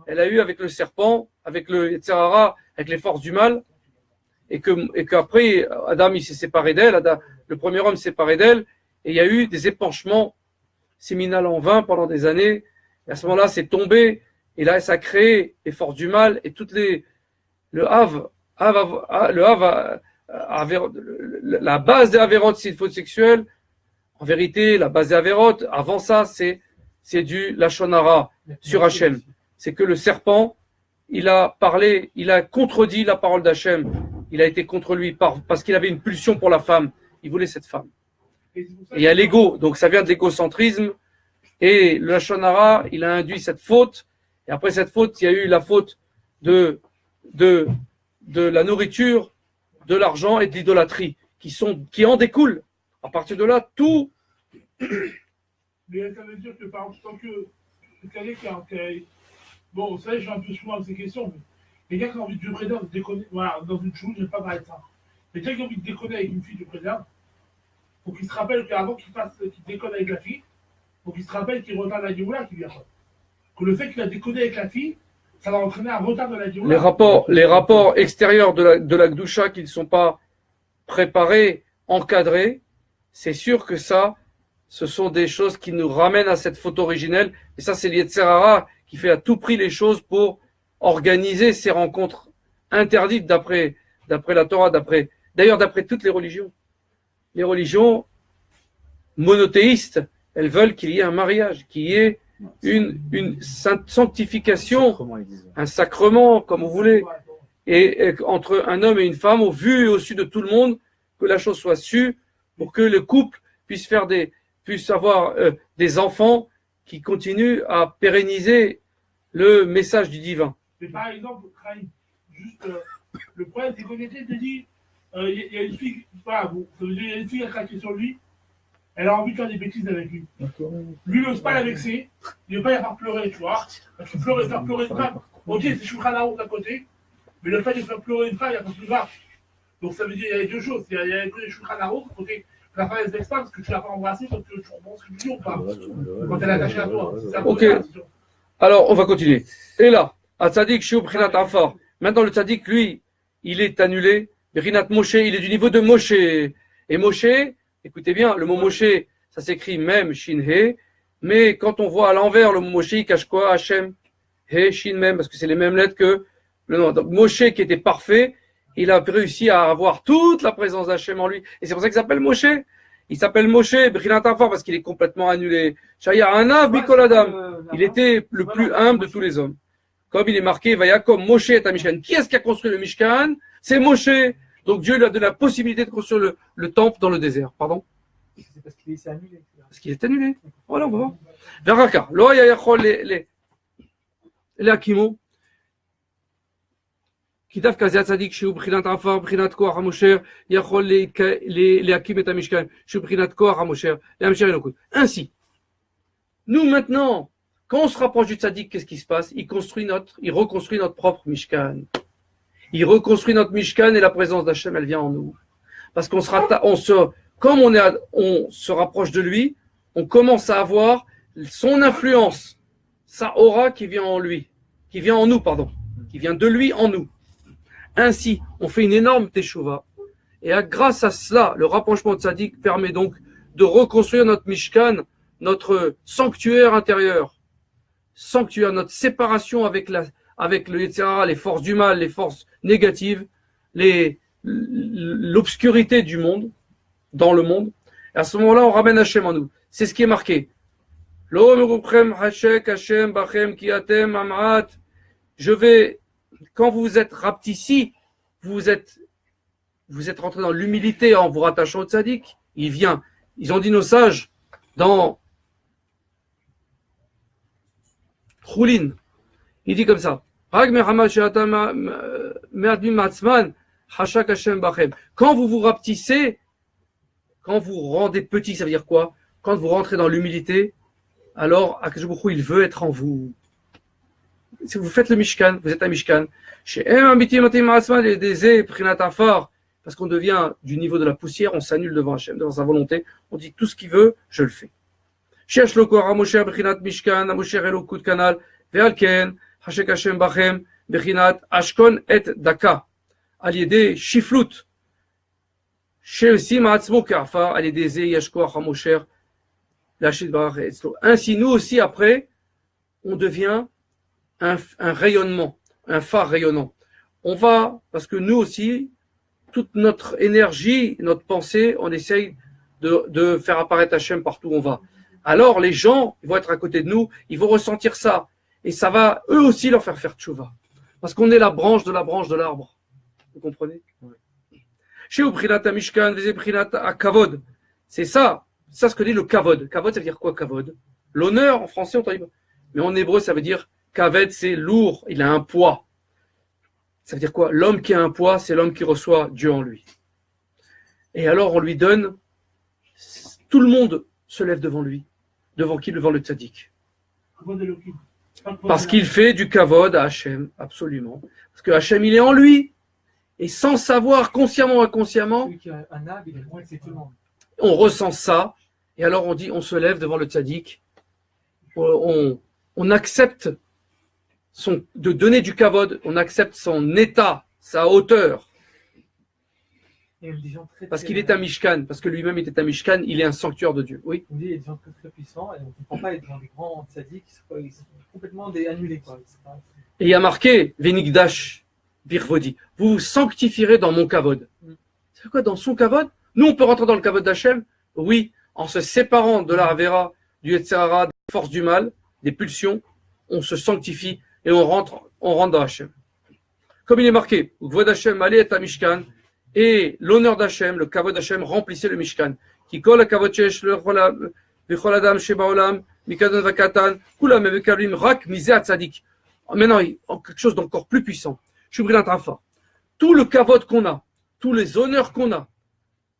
elle a eu avec le serpent, avec le Yetzer Hara, avec les forces du mal, et qu'après, Adam, il s'est séparé d'elle, le premier homme s'est séparé d'elle, et il y a eu des épanchements séminales en vain pendant des années, et à ce moment-là, c'est tombé, et là, ça a créé les forces du mal, et la base des Avérotes, c'est une faute sexuelle. En vérité, la base des Avérotes, avant ça, c'est du Lachon Hara sur Hachem. C'est que le serpent, il a contredit la parole d'Hachem. Il a été contre lui parce qu'il avait une pulsion pour la femme. Il voulait cette femme. Et il y a l'ego, donc ça vient de l'égocentrisme. Et le Lachon Hara, il a induit cette faute. Et après cette faute, il y a eu la faute de la nourriture, de l'argent et de l'idolâtrie, qui en découlent. À partir de là, tout. Mais ça veut dire que, par exemple, tant que quelqu'un bon, vous savez, je suis un peu souvent avec ces questions, mais quelqu'un qui a envie de président, de déconner, voilà, dans une chose, je ne vais pas parler de ça. Mais quelqu'un qui a envie de déconner avec une fille du président, il faut qu'il se rappelle qu'avant qu'il déconne avec la fille, il faut qu'il se rappelle qu'il retarde la Géoula qui vient. Que le fait qu'il a déconné avec la fille, ça va entraîner un retard de la Géoula. Les rapports extérieurs de la Gdusha qui ne sont pas préparés, encadrés, c'est sûr que ce sont des choses qui nous ramènent à cette faute originelle. Et ça, c'est l'Yetzer Hara qui fait à tout prix les choses pour organiser ces rencontres interdites d'après la Torah, d'ailleurs d'après toutes les religions. Les religions monothéistes, elles veulent qu'il y ait un mariage, qu'il y ait une sanctification, un sacrement, comme vous voulez, et entre un homme et une femme, au vu et au su de tout le monde, que la chose soit sue, pour que le couple puisse avoir des enfants qui continuent à pérenniser le message du divin. Mais par exemple, juste le problème, c'est qu'on était de dire, il y a une fille, voilà, ça veut dire, il y a une fille qui a craqué sur lui, elle a envie de faire des bêtises avec lui. Lui, il n'ose pas la vexer, il ne veut pas la faire pleurer, tu vois. Parce que faire pleurer une femme, ok, c'est Shulchan Aruch à côté, mais le fait de faire pleurer une femme, il n'y a pas plus grave. Donc ça veut dire qu'il y a deux choses. Il y a que les Shulchan Aruch, ok, la femme elle se vexe pas parce que tu l'as pas embrassée, donc tu comprends ce que tu dis ou pas. Quand elle est attachée à toi. Ok. Alors, on va continuer. Et là, à Tzadik, Shiu Brinat Afar. Maintenant, le Tzadik, lui, il est annulé. Brinat Moshe, il est du niveau de Moshe. Et Moshe, écoutez bien, le mot Moshe, ça s'écrit même Shin He, mais quand on voit à l'envers le mot Moshe, il cache quoi? Hachem, He, Shin Mem, parce que c'est les mêmes lettres que le nom. Donc, Moshe, qui était parfait, il a réussi à avoir toute la présence d'Hachem en lui. Et c'est pour ça qu'il s'appelle Moshe. Il s'appelle Moshe, Brinat Afar, parce qu'il est complètement annulé. Shaya Anav Bikol Adam. Il était le plus humble de tous les hommes. Comme il est marqué, Vayakom Moshe et Mishkan. Qui est-ce qui a construit le Mishkan? C'est Moshe. Donc Dieu lui a donné la possibilité de construire le temple dans le désert. Pardon? C'est parce qu'il s'est annulé. Parce qu'il est annulé. Voilà, on va voir. Veraka. Lo yachol les Akimo. כתב כזה הצדיק שהוא בחינת עפר, בחינת כוח המושר, יכול להקים את המשכן, שהוא בחינת כוח המושר, להמשך אלוקות. Ainsi, nous maintenant, quand on se rapproche du tzaddik, qu'est-ce qui se passe? Il reconstruit notre propre mishkan. Il reconstruit notre mishkan et la présence d'Hachem, elle vient en nous. Parce comme on se rapproche de lui, on commence à avoir son influence, sa aura qui vient en lui, qui vient en nous, pardon, qui vient de lui en nous. Ainsi, on fait une énorme teshuva. Et grâce à cela, le rapprochement de tzaddik permet donc de reconstruire notre mishkan, notre sanctuaire intérieur, notre séparation avec le Yetzer Hara, les forces du mal, les forces négatives, le l'obscurité du monde, dans le monde. Et à ce moment-là, on ramène Hachem en nous. C'est ce qui est marqué. Je vais, quand vous êtes rapetissés, vous êtes rentré dans l'humilité en vous rattachant au tzaddik. Il vient. Ils ont dit nos sages dans Choulin. Il dit comme ça. Quand vous vous rapetissez, quand vous rendez petit, ça veut dire quoi? Quand vous rentrez dans l'humilité, alors Akadosh Baruch Hu, il veut être en vous. Si vous faites le Mishkan, vous êtes un Mishkan. Parce qu'on devient du niveau de la poussière, on s'annule devant Hachem, devant sa volonté. On dit tout ce qu'il veut, je le fais. Hashek Hashem Bachem, Bechinat, Ashkon et Daka, Aliede Shiflut, Shesim Atzmo Kafar, Aliede Ze Yashkoach Hamosher, Lachid Barach et Etzlo. Ainsi, nous aussi, après, on devient un rayonnement, un phare rayonnant. On va, parce que nous aussi, toute notre énergie, notre pensée, on essaye de faire apparaître Hachem partout où on va. Alors, les gens, ils vont être à côté de nous, ils vont ressentir ça. Et ça va, eux aussi, leur faire tchouva. Parce qu'on est la branche de l'arbre. Vous comprenez? Chez Uprinata Mishkan, Vezeprinata Kavod. C'est ça ce que dit le Kavod. Kavod, ça veut dire quoi, Kavod? L'honneur, en français, on t'en dit pas. Mais en hébreu, ça veut dire, Kaved, c'est lourd, il a un poids. Ça veut dire quoi? L'homme qui a un poids, c'est l'homme qui reçoit Dieu en lui. Et alors, on lui donne, tout le monde se lève devant lui. Devant qui? Devant le tzaddik. Parce qu'il fait du kavod à Hachem, absolument. Parce que Hachem, il est en lui. Et sans savoir, consciemment ou inconsciemment, on ressent ça. Et alors on dit, on se lève devant le tzaddik. On accepte de donner du kavod. On accepte son état, sa hauteur. Parce qu'il est un mishkan. Parce que lui-même était un mishkan. Il est un sanctuaire de Dieu. Oui. On dit, il y a des gens très très puissants. Et on ne comprend pas les gens des grands tzaddiks. Ils sont complètement annulés. Et il y a marqué, Venigdash Birvodi, vous vous sanctifierez dans mon kavod. C'est quoi, dans son kavod? Nous, on peut rentrer dans le kavod d'Hachem? Oui, en se séparant de la Havera, du Yetzirah, des forces du mal, des pulsions, on se sanctifie et on rentre dans Hachem. Comme il est marqué, Kvod Hachem, allez et Mishkan, et l'honneur d'Hachem, le kavod d'Hachem, remplissait le Mishkan. Qui colle à kavod shesh, le V'chol adam shebaolam, mikadon vakatan, kulam evekavlim rak misé tzadik. Maintenant, quelque chose d'encore plus puissant. Tout le kavod qu'on a, tous les honneurs qu'on a,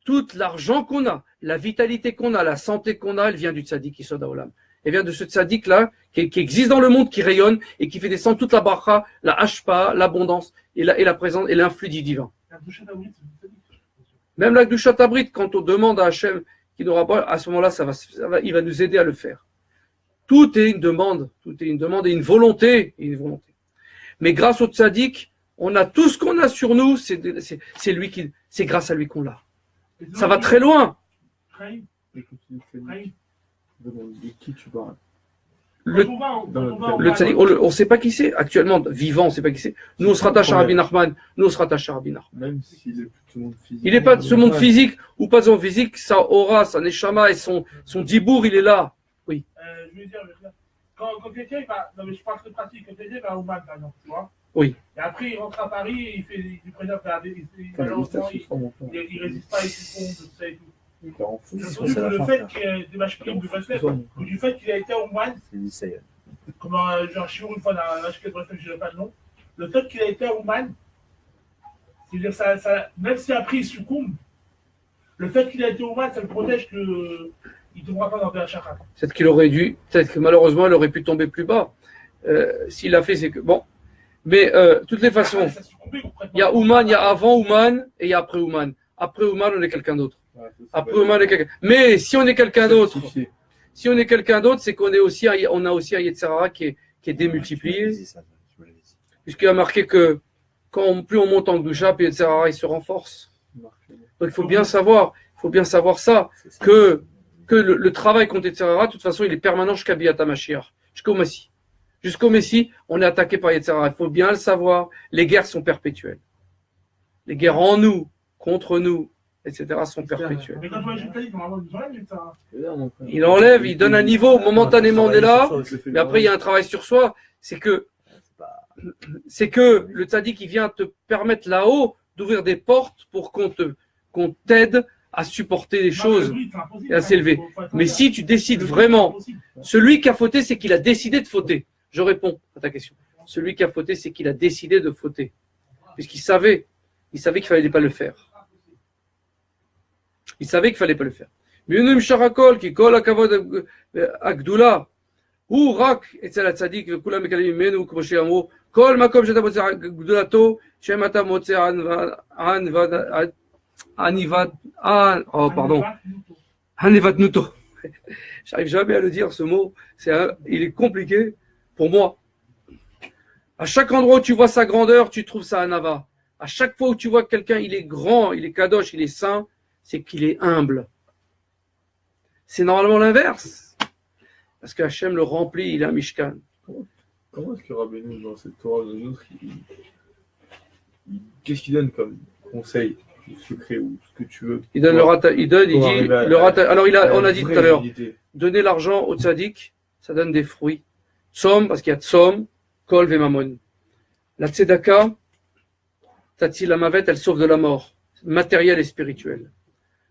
tout l'argent qu'on a, la vitalité qu'on a, la santé qu'on a, elle vient du tzaddik Yesod HaOlam. Elle vient de ce tzaddik-là qui existe dans le monde, qui rayonne et qui fait descendre toute la bracha, la hashpa, l'abondance et la présence et l'influx du divin. Même la Gdushat Abrit, quand on demande à Hachem qui n'aura pas, à ce moment-là, il va nous aider à le faire. Tout est une demande et une volonté. Mais grâce au tzaddik, on a tout ce qu'on a sur nous, c'est grâce à lui qu'on l'a. Ça va très loin. Le tzaddik, on ne sait pas qui c'est. Actuellement, vivant, on ne sait pas qui c'est. Nous, on se rattache à Rabbi Nachman. Même s'il est plus de ce monde physique. Il n'est pas de ce monde physique ou pas de son physique, sa aura, sa neshama et son dibour, il est là. Oui. Je veux dire, quand quelqu'un va, non mais je parle de pratique, quand quelqu'un va au Oman, par exemple, tu vois. Oui. Et après, il rentre à Paris et il préserve malheureusement, il résiste pas, il se fond, tout ça et tout. Le fait qu'il y ait des machines de Breslev, ou du fait qu'il a été au Oman, comme genre Chirou une fois dans la machine de Breslev, je n'ai pas le nom, le fait qu'il a été au Oman, c'est-à-dire ça, même si après il succombe, le fait qu'il a été au Oman, ça le protège qu'il ne tombera pas dans la chakra. Peut-être que malheureusement, il aurait pu tomber plus bas. S'il l'a fait, c'est que bon. Mais de toutes les façons, il y a Ouman, il y a avant Ouman et il y a après Ouman. Après Ouman, on est quelqu'un d'autre. Après Ouman, on est quelqu'un. Mais si on est quelqu'un d'autre, c'est qu'on est aussi, on a aussi un Yetzirah qui est démultiplié. Puisqu'il a marqué que plus on monte en Gdusha, puis Yetzirah il se renforce. Donc il faut bien savoir ça, que le travail contre Yetzirah, de toute façon, il est permanent jusqu'à Biat HaMashiach, jusqu'au Messie. Jusqu'au Messie, on est attaqué par Yetzirah. Il faut bien le savoir. Les guerres sont perpétuelles. Les guerres en nous contre nous, etc., sont perpétuelles. Mais quand tu vas chez le Tzadik, normalement, ils enlèvent ça. Il enlève, il donne un niveau, momentanément on est là, mais après il y a un travail sur soi, c'est que le tzaddik qui vient te permettre là-haut d'ouvrir des portes pour qu'on t'aide à supporter les choses et à s'élever. Mais si tu décides vraiment, celui qui a fauté, c'est qu'il a décidé de fauter. Je réponds à ta question. Celui qui a fauté, c'est qu'il a décidé de fauter. Puisqu'il savait qu'il ne fallait pas le faire. Il savait qu'il ne fallait pas le faire. Miunim sharakol, qui kol akavod agdula, ou rak, etzel atzadik, vekulam mekalim menu, כמו שאמרו, כל מקום שאתה מוצא גדולתו, שם אתה מוצא Hanivatnuto. J'arrive jamais à le dire, ce mot. Il est compliqué pour moi. À chaque endroit où tu vois sa grandeur, tu trouves sa Hanava. À chaque fois où tu vois que quelqu'un, il est grand, il est kadosh, il est saint, c'est qu'il est humble. C'est normalement l'inverse. Parce que Hachem le remplit, il est un Mishkan. Comment est-ce que Rabbeinu, dans cette Torah de nous, qu'est-ce qu'il donne comme conseil, secret ou ce que tu veux? Il donne on a dit tout à l'heure, donner l'argent au tzaddik, ça donne des fruits. Tzom, parce qu'il y a tzom, kol vemamon. La tzedaka, Tatsi la mavet, elle sauve de la mort, matérielle et spirituelle.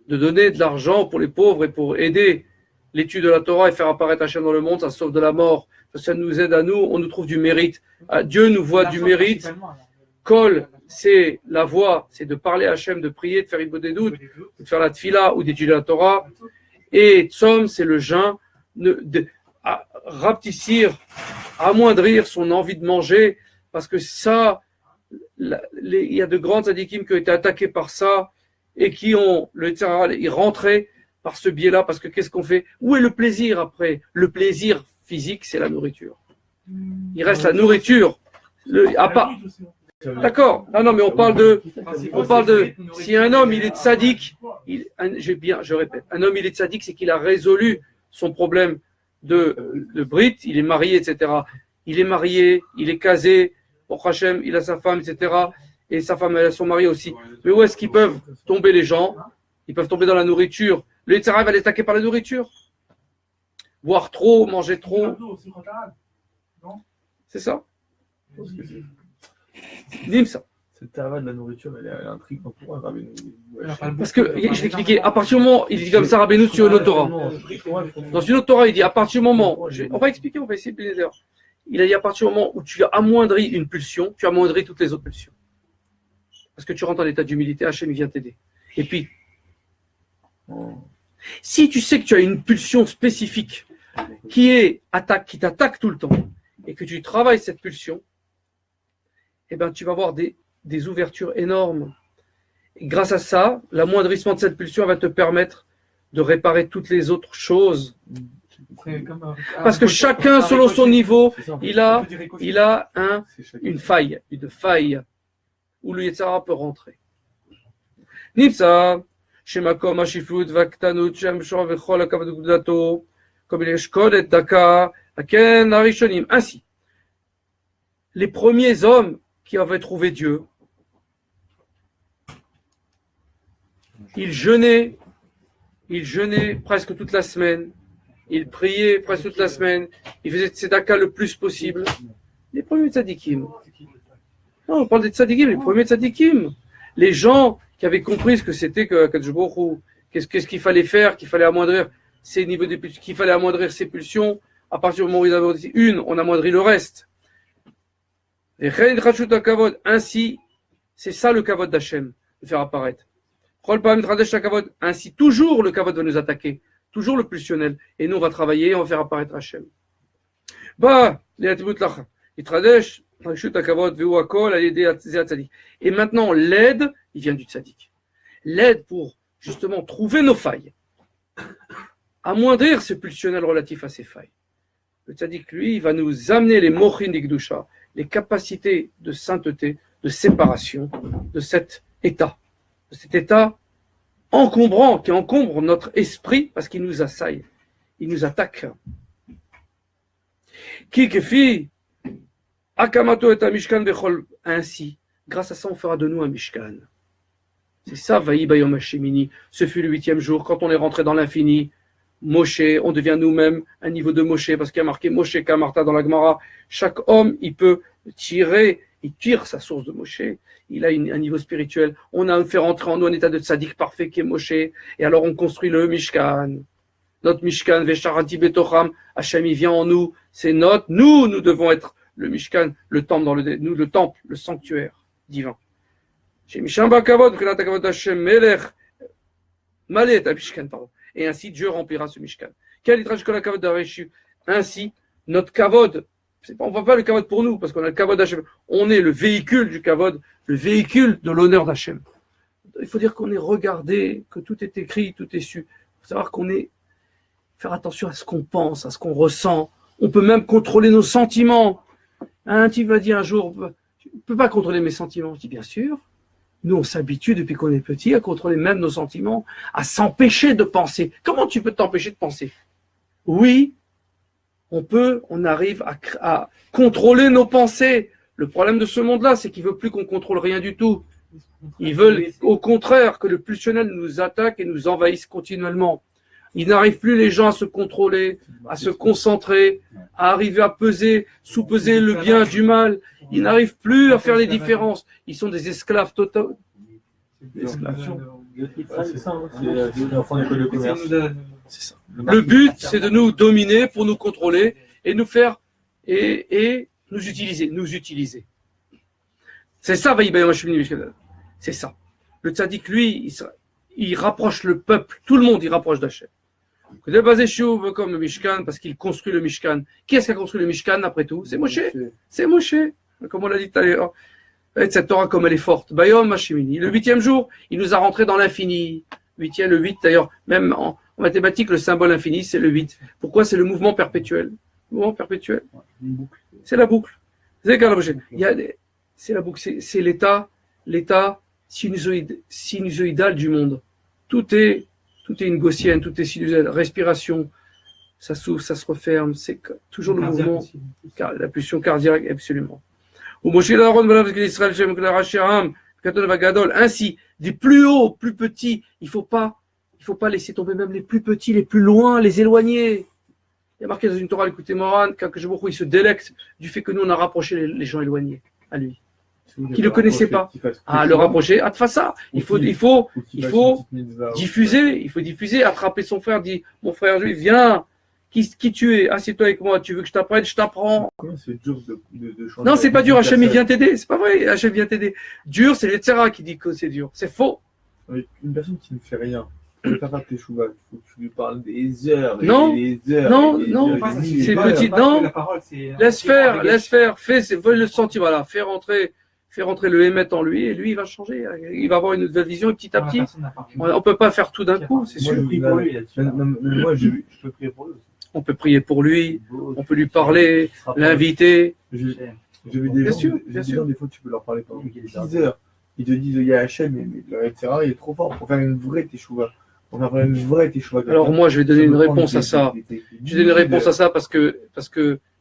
De donner de l'argent pour les pauvres et pour aider l'étude de la Torah et faire apparaître Hachem dans le monde, ça sauve de la mort. Ça nous aide à nous, on nous trouve du mérite. Dieu nous voit du mérite. Kol, c'est la voie, c'est de parler à Hachem, de prier, de faire une des doutes, de faire la tfila ou d'étudier la Torah. Et Tzom, c'est le jeûne, rapetissir, amoindrir son envie de manger, parce que ça, il y a de grands tzadikim qui ont été attaqués par ça et qui ont, ils rentraient par ce biais-là, parce que qu'est-ce qu'on fait? Où est le plaisir après? Le plaisir physique, c'est la nourriture. Il reste la nourriture. D'accord. Non, mais on parle de, si un homme, il est tzaddik, je répète, un homme, il est tzaddik, c'est qu'il a résolu son problème de Brit, il est marié, etc. Il est marié, il est casé, pour Hachem, il a sa femme, etc. Et sa femme, elle a son mari aussi. Mais où est-ce qu'ils peuvent tomber les gens? Ils peuvent tomber dans la nourriture. Le Yitzhara va les attaquer par la nourriture. Boire trop, manger trop. C'est ça. Dis-moi ça. Cette tava de la nourriture, elle est intrigante pour un Rabbeinu. Parce que, je vais expliquer, à partir du moment, il dit comme ça, Rabbeinu sur une autre Torah. Dans une autre Torah, il dit, à partir du moment, on va expliquer, on va essayer de les dire. Il a dit, à partir du moment où tu as amoindri une pulsion, tu amoindris toutes les autres pulsions. Parce que tu rentres en état d'humilité, Hachem vient t'aider. Et puis, si tu sais que tu as une pulsion spécifique qui t'attaque tout le temps, et que tu travailles cette pulsion, eh ben, tu vas avoir des ouvertures énormes. Et grâce à ça, l'amoindrissement de cette pulsion va te permettre de réparer toutes les autres choses. Parce que chacun, selon son niveau, il a une faille où le Yetzara peut rentrer. Nipsa, Shemakom, Hashifut, Vaktanut, Shemshor, Vechol, Akavod Gudato, comme il est Shkod et Daka, Aken, Arishonim. Ainsi, les premiers hommes qui avaient trouvé Dieu, ils jeûnaient presque toute la semaine, ils priaient presque toute la semaine, ils faisaient tzedaka le plus possible. Les premiers tzadikim. Non, on parle des tzadikim, les premiers tzadikim. Les gens qui avaient compris ce que c'était que Kadosh Baruch Hu, qu'est-ce qu'il fallait faire, qu'il fallait amoindrir ces niveaux de pulsions, qu'il fallait amoindrir ces pulsions. À partir du moment où ils avaient dit une, on amoindrit le reste. Ainsi, c'est ça le kavod d'Hachem, de faire apparaître. Ainsi, toujours le kavod va nous attaquer, toujours le pulsionnel. Et nous, on va travailler, on va faire apparaître Hachem. Et maintenant, l'aide, il vient du tzaddik. L'aide pour, justement, trouver nos failles. Amoindrir ce pulsionnel relatif à ces failles. Le tzaddik, lui, il va nous amener les mochin d'Ikdusha, les capacités de sainteté, de séparation de cet état encombrant, qui encombre notre esprit parce qu'il nous assaille, il nous attaque. Akamato et un Mishkan bechol. Ainsi, grâce à ça, on fera de nous un Mishkan. C'est ça, Vaï Bayom Hashemini. Ce fut le 8e jour, quand on est rentré dans l'infini. Moshe, on devient nous-mêmes un niveau de Moshe, parce qu'il y a marqué Moshe Kamarta dans la Gemara. Chaque homme, il peut tirer, il tire sa source de Moshe. Il a un niveau spirituel. On a fait rentrer en nous un état de tzaddik parfait qui est Moshe. Et alors on construit le Mishkan. Notre Mishkan, Vesharati Betocham, Hachem, il vient en nous. C'est notre, nous devons être le Mishkan, le temple nous, le temple, le sanctuaire divin. Et ainsi Dieu remplira ce Mishkan. Ainsi, notre kavod, on ne voit pas le kavod pour nous, parce qu'on a le kavod d'Hachem. On est le véhicule du kavod, le véhicule de l'honneur d'Hachem. Il faut dire qu'on est regardé, que tout est écrit, tout est su. Il faut savoir qu'on est, faire attention à ce qu'on pense, à ce qu'on ressent. On peut même contrôler nos sentiments. Un type va dire un jour, je ne peux pas contrôler mes sentiments. Je dis bien sûr. Nous, on s'habitue depuis qu'on est petit à contrôler même nos sentiments, à s'empêcher de penser. Comment tu peux t'empêcher de penser? Oui, on arrive à contrôler nos pensées. Le problème de ce monde-là, c'est qu'il ne veut plus qu'on contrôle rien du tout. Ils veulent, au contraire, que le pulsionnel nous attaque et nous envahisse continuellement. Il n'arrive plus les gens à se contrôler, à se concentrer, à arriver à sous-peser le bien du mal. Ils n'arrivent plus à faire les différences. Ils sont des esclaves totaux. C'est ça, c'est l'enfant d'école de commerce. C'est ça. Le but, c'est de nous dominer pour nous contrôler et nous faire et nous utiliser. C'est ça, c'est ça. Le tzaddik, lui, il rapproche le peuple, tout le monde, il rapproche d'Hachem. Comme le Mishkan, parce qu'il construit le Mishkan. Qui est-ce qui a construit le Mishkan après tout? C'est Moshe. C'est Moshe. Comme on l'a dit tout à l'heure. Cette Torah, comme elle est forte. Bayom Hashemini. Le 8e jour, il nous a rentré dans l'infini. Le 8, d'ailleurs, même en mathématiques, le symbole infini, c'est le 8. Pourquoi? C'est le mouvement perpétuel. Le mouvement perpétuel. C'est la boucle. C'est la boucle. C'est l'état sinusoïdal du monde. Tout est une gaussienne, tout est sinusoïdal. Respiration, ça s'ouvre, ça se referme. C'est toujours le mouvement. La pulsion cardiaque, absolument. Ainsi, des plus hauts, plus petits, il faut pas laisser tomber même les plus petits, les plus loin, les éloigner. Il y a marqué dans une Torah, écoutez Moran, il se délecte du fait que nous on a rapproché les gens éloignés à lui, qui ne le connaissaient pas. À le rapprocher, à ça. Il faut diffuser, attraper son frère, dit, mon frère, viens. Qui tu es? Assieds-toi avec moi. Tu veux que je t'apprenne? Je t'apprends. C'est dur de changer. Non, c'est pas dur. Hachem, il vient t'aider. C'est pas vrai. Hachem vient t'aider. Dur, c'est les Tzera qui dit que c'est dur. C'est faux. Avec une personne qui ne fait rien, tu ne peux pas faire tes chouvas. Il faut que tu lui parles des heures. Non, des heures. Non. C'est petit. Non. Laisse faire. Fais le sentir. Voilà. Fais rentrer le émet en lui et lui, il va changer. Il va avoir une nouvelle vision et petit à petit. On ne peut pas faire tout d'un coup, c'est sûr. Moi, je peux prier pour lui. On peut prier pour lui, on peut lui parler, l'inviter. J'ai vu des gens, des fois, tu peux leur parler pendant 10 heures. Ils te disent, il y a Hachem, mais etc. Il est trop fort pour faire une vraie teshuva. Alors moi, je vais donner une réponse à ça. Je vais donner une réponse à ça parce que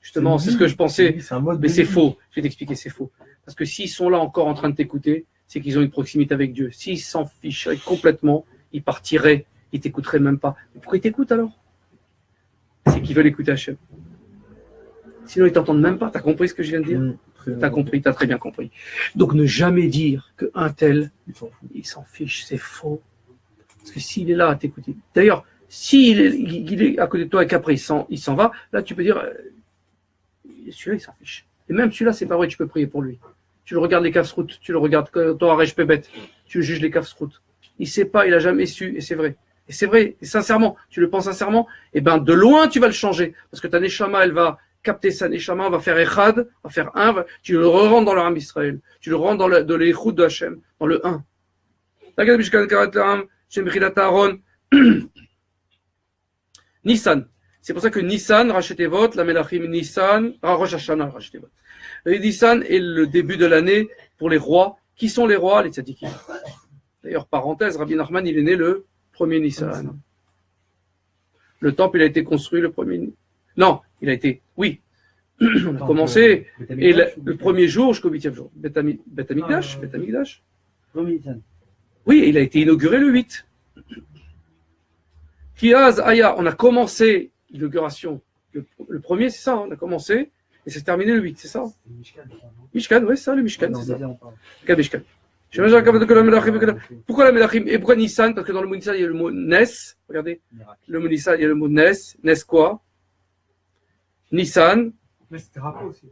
justement, c'est ce que je pensais. Mais c'est faux. Je vais t'expliquer, c'est faux. Parce que s'ils sont là encore en train de t'écouter, c'est qu'ils ont une proximité avec Dieu. S'ils s'en ficheraient complètement, ils partiraient, ils t'écouteraient même pas. Mais pourquoi ils t'écoutent alors? C'est qu'ils veulent écouter Hachem. Sinon, ils t'entendent même pas. T'as compris ce que je viens de dire? T'as compris, t'as très bien compris. Donc, ne jamais dire qu'un tel, il s'en fiche, c'est faux. Parce que s'il est là à t'écouter, d'ailleurs, s'il est à côté de toi et qu'après il s'en va, là, tu peux dire, celui-là, il s'en fiche. Et même celui-là, c'est pas vrai, tu peux prier pour lui. Tu le regardes les casse-routes, tu le regardes ton Arèche Pébet, tu le juges les casse-routes. Il sait pas, il a jamais su, et c'est vrai. Et c'est vrai, et sincèrement, tu le penses sincèrement, et ben de loin tu vas le changer. Parce que ta Neshama, elle va capter sa Neshama, va faire Echad, va faire un, tu le rentres dans le Ram Israël, tu le rentres dans l'écoute de Hachem, dans le 1. Nissan. C'est pour ça que Nissan, Rachetevot, la Melachim Nissan, Rosh Hashanah, Rachetevot. Et Nissan est le début de l'année pour les rois. Qui sont les rois? Les tzadikim. D'ailleurs, parenthèse, Rabbi Nachman, il est né le 1er Nissan. Le temple, il a été construit le 1er. Non, il a été. Oui. On a commencé. Et le premier jour jusqu'au 8e jour. Bet Amikdash. Oui, il a été inauguré le 8. Kiaz Aya, on a commencé l'inauguration. Le premier, c'est ça, on a commencé, et c'est terminé le 8, c'est ça. Mishkan, oui, c'est ça, le Mishkan, c'est ça. Quel Mishkan? Pourquoi la Melachim? Et pourquoi Nissan? Parce que dans le mot Nissan, il y a le mot Nes. Regardez, le mot Nissan, il y a le mot Nes. Nes quoi? Nissan. Mais c'était drapeau aussi.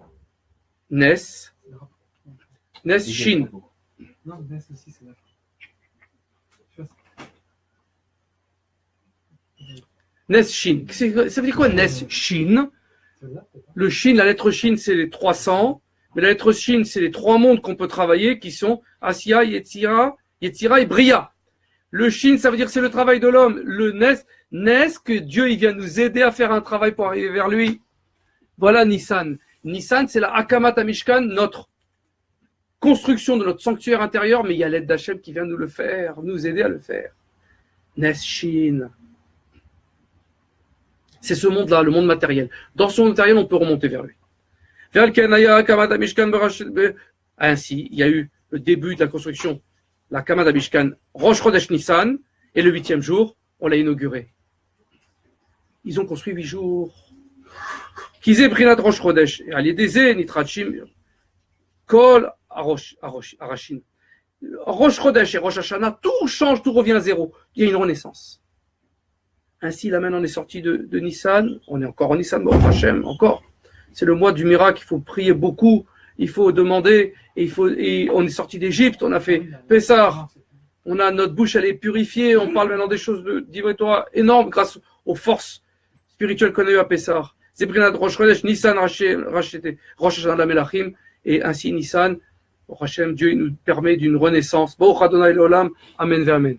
Nes. Nes Shin. Non, Nes aussi, c'est là. Nes Shin. Ça veut dire quoi Nes Shin? Le Shin, la lettre Shin, c'est les 300. Mais la lettre Shin, c'est les 3 mondes qu'on peut travailler, qui sont Asiya, Yetzira et Bria. Le Shin, ça veut dire que c'est le travail de l'homme. Le Nes, que Dieu il vient nous aider à faire un travail pour arriver vers lui. Voilà Nissan. Nissan, c'est la Akamat Mishkan, notre construction de notre sanctuaire intérieur, mais il y a l'aide d'Hachem qui vient nous le faire, nous aider à le faire. Nes Shin. C'est ce monde-là, le monde matériel. Dans ce monde matériel, on peut remonter vers lui. Ainsi, il y a eu le début de la construction, la Kamad Mishkan, Rosh Chodesh Nissan, et le 8e jour, on l'a inauguré. Ils ont construit 8 jours. Kizé Brinat Rosh Chodesh, Aliedeze Nitrachim, Kol Arashin. Rosh Chodesh et Rosh Hashanah, tout change, tout revient à zéro. Il y a une renaissance. Ainsi, là maintenant, on est sorti de Nissan, on est encore en Nissan, Baruch Hashem, encore. C'est le mois du miracle, il faut prier beaucoup, il faut demander, et on est sorti d'Égypte, on a fait Pessah, on a notre bouche, elle est purifiée, on parle maintenant des choses divatoires énormes grâce aux forces spirituelles qu'on a eues à Pessah. Zebrinat Rosh Chodesh, Nissan racheté, Rosh Hashanah Melachim, et ainsi Nissan, Baruch Hashem, Dieu nous permet d'une renaissance. Baruch Adonai L'Olam, Amen ve Amen.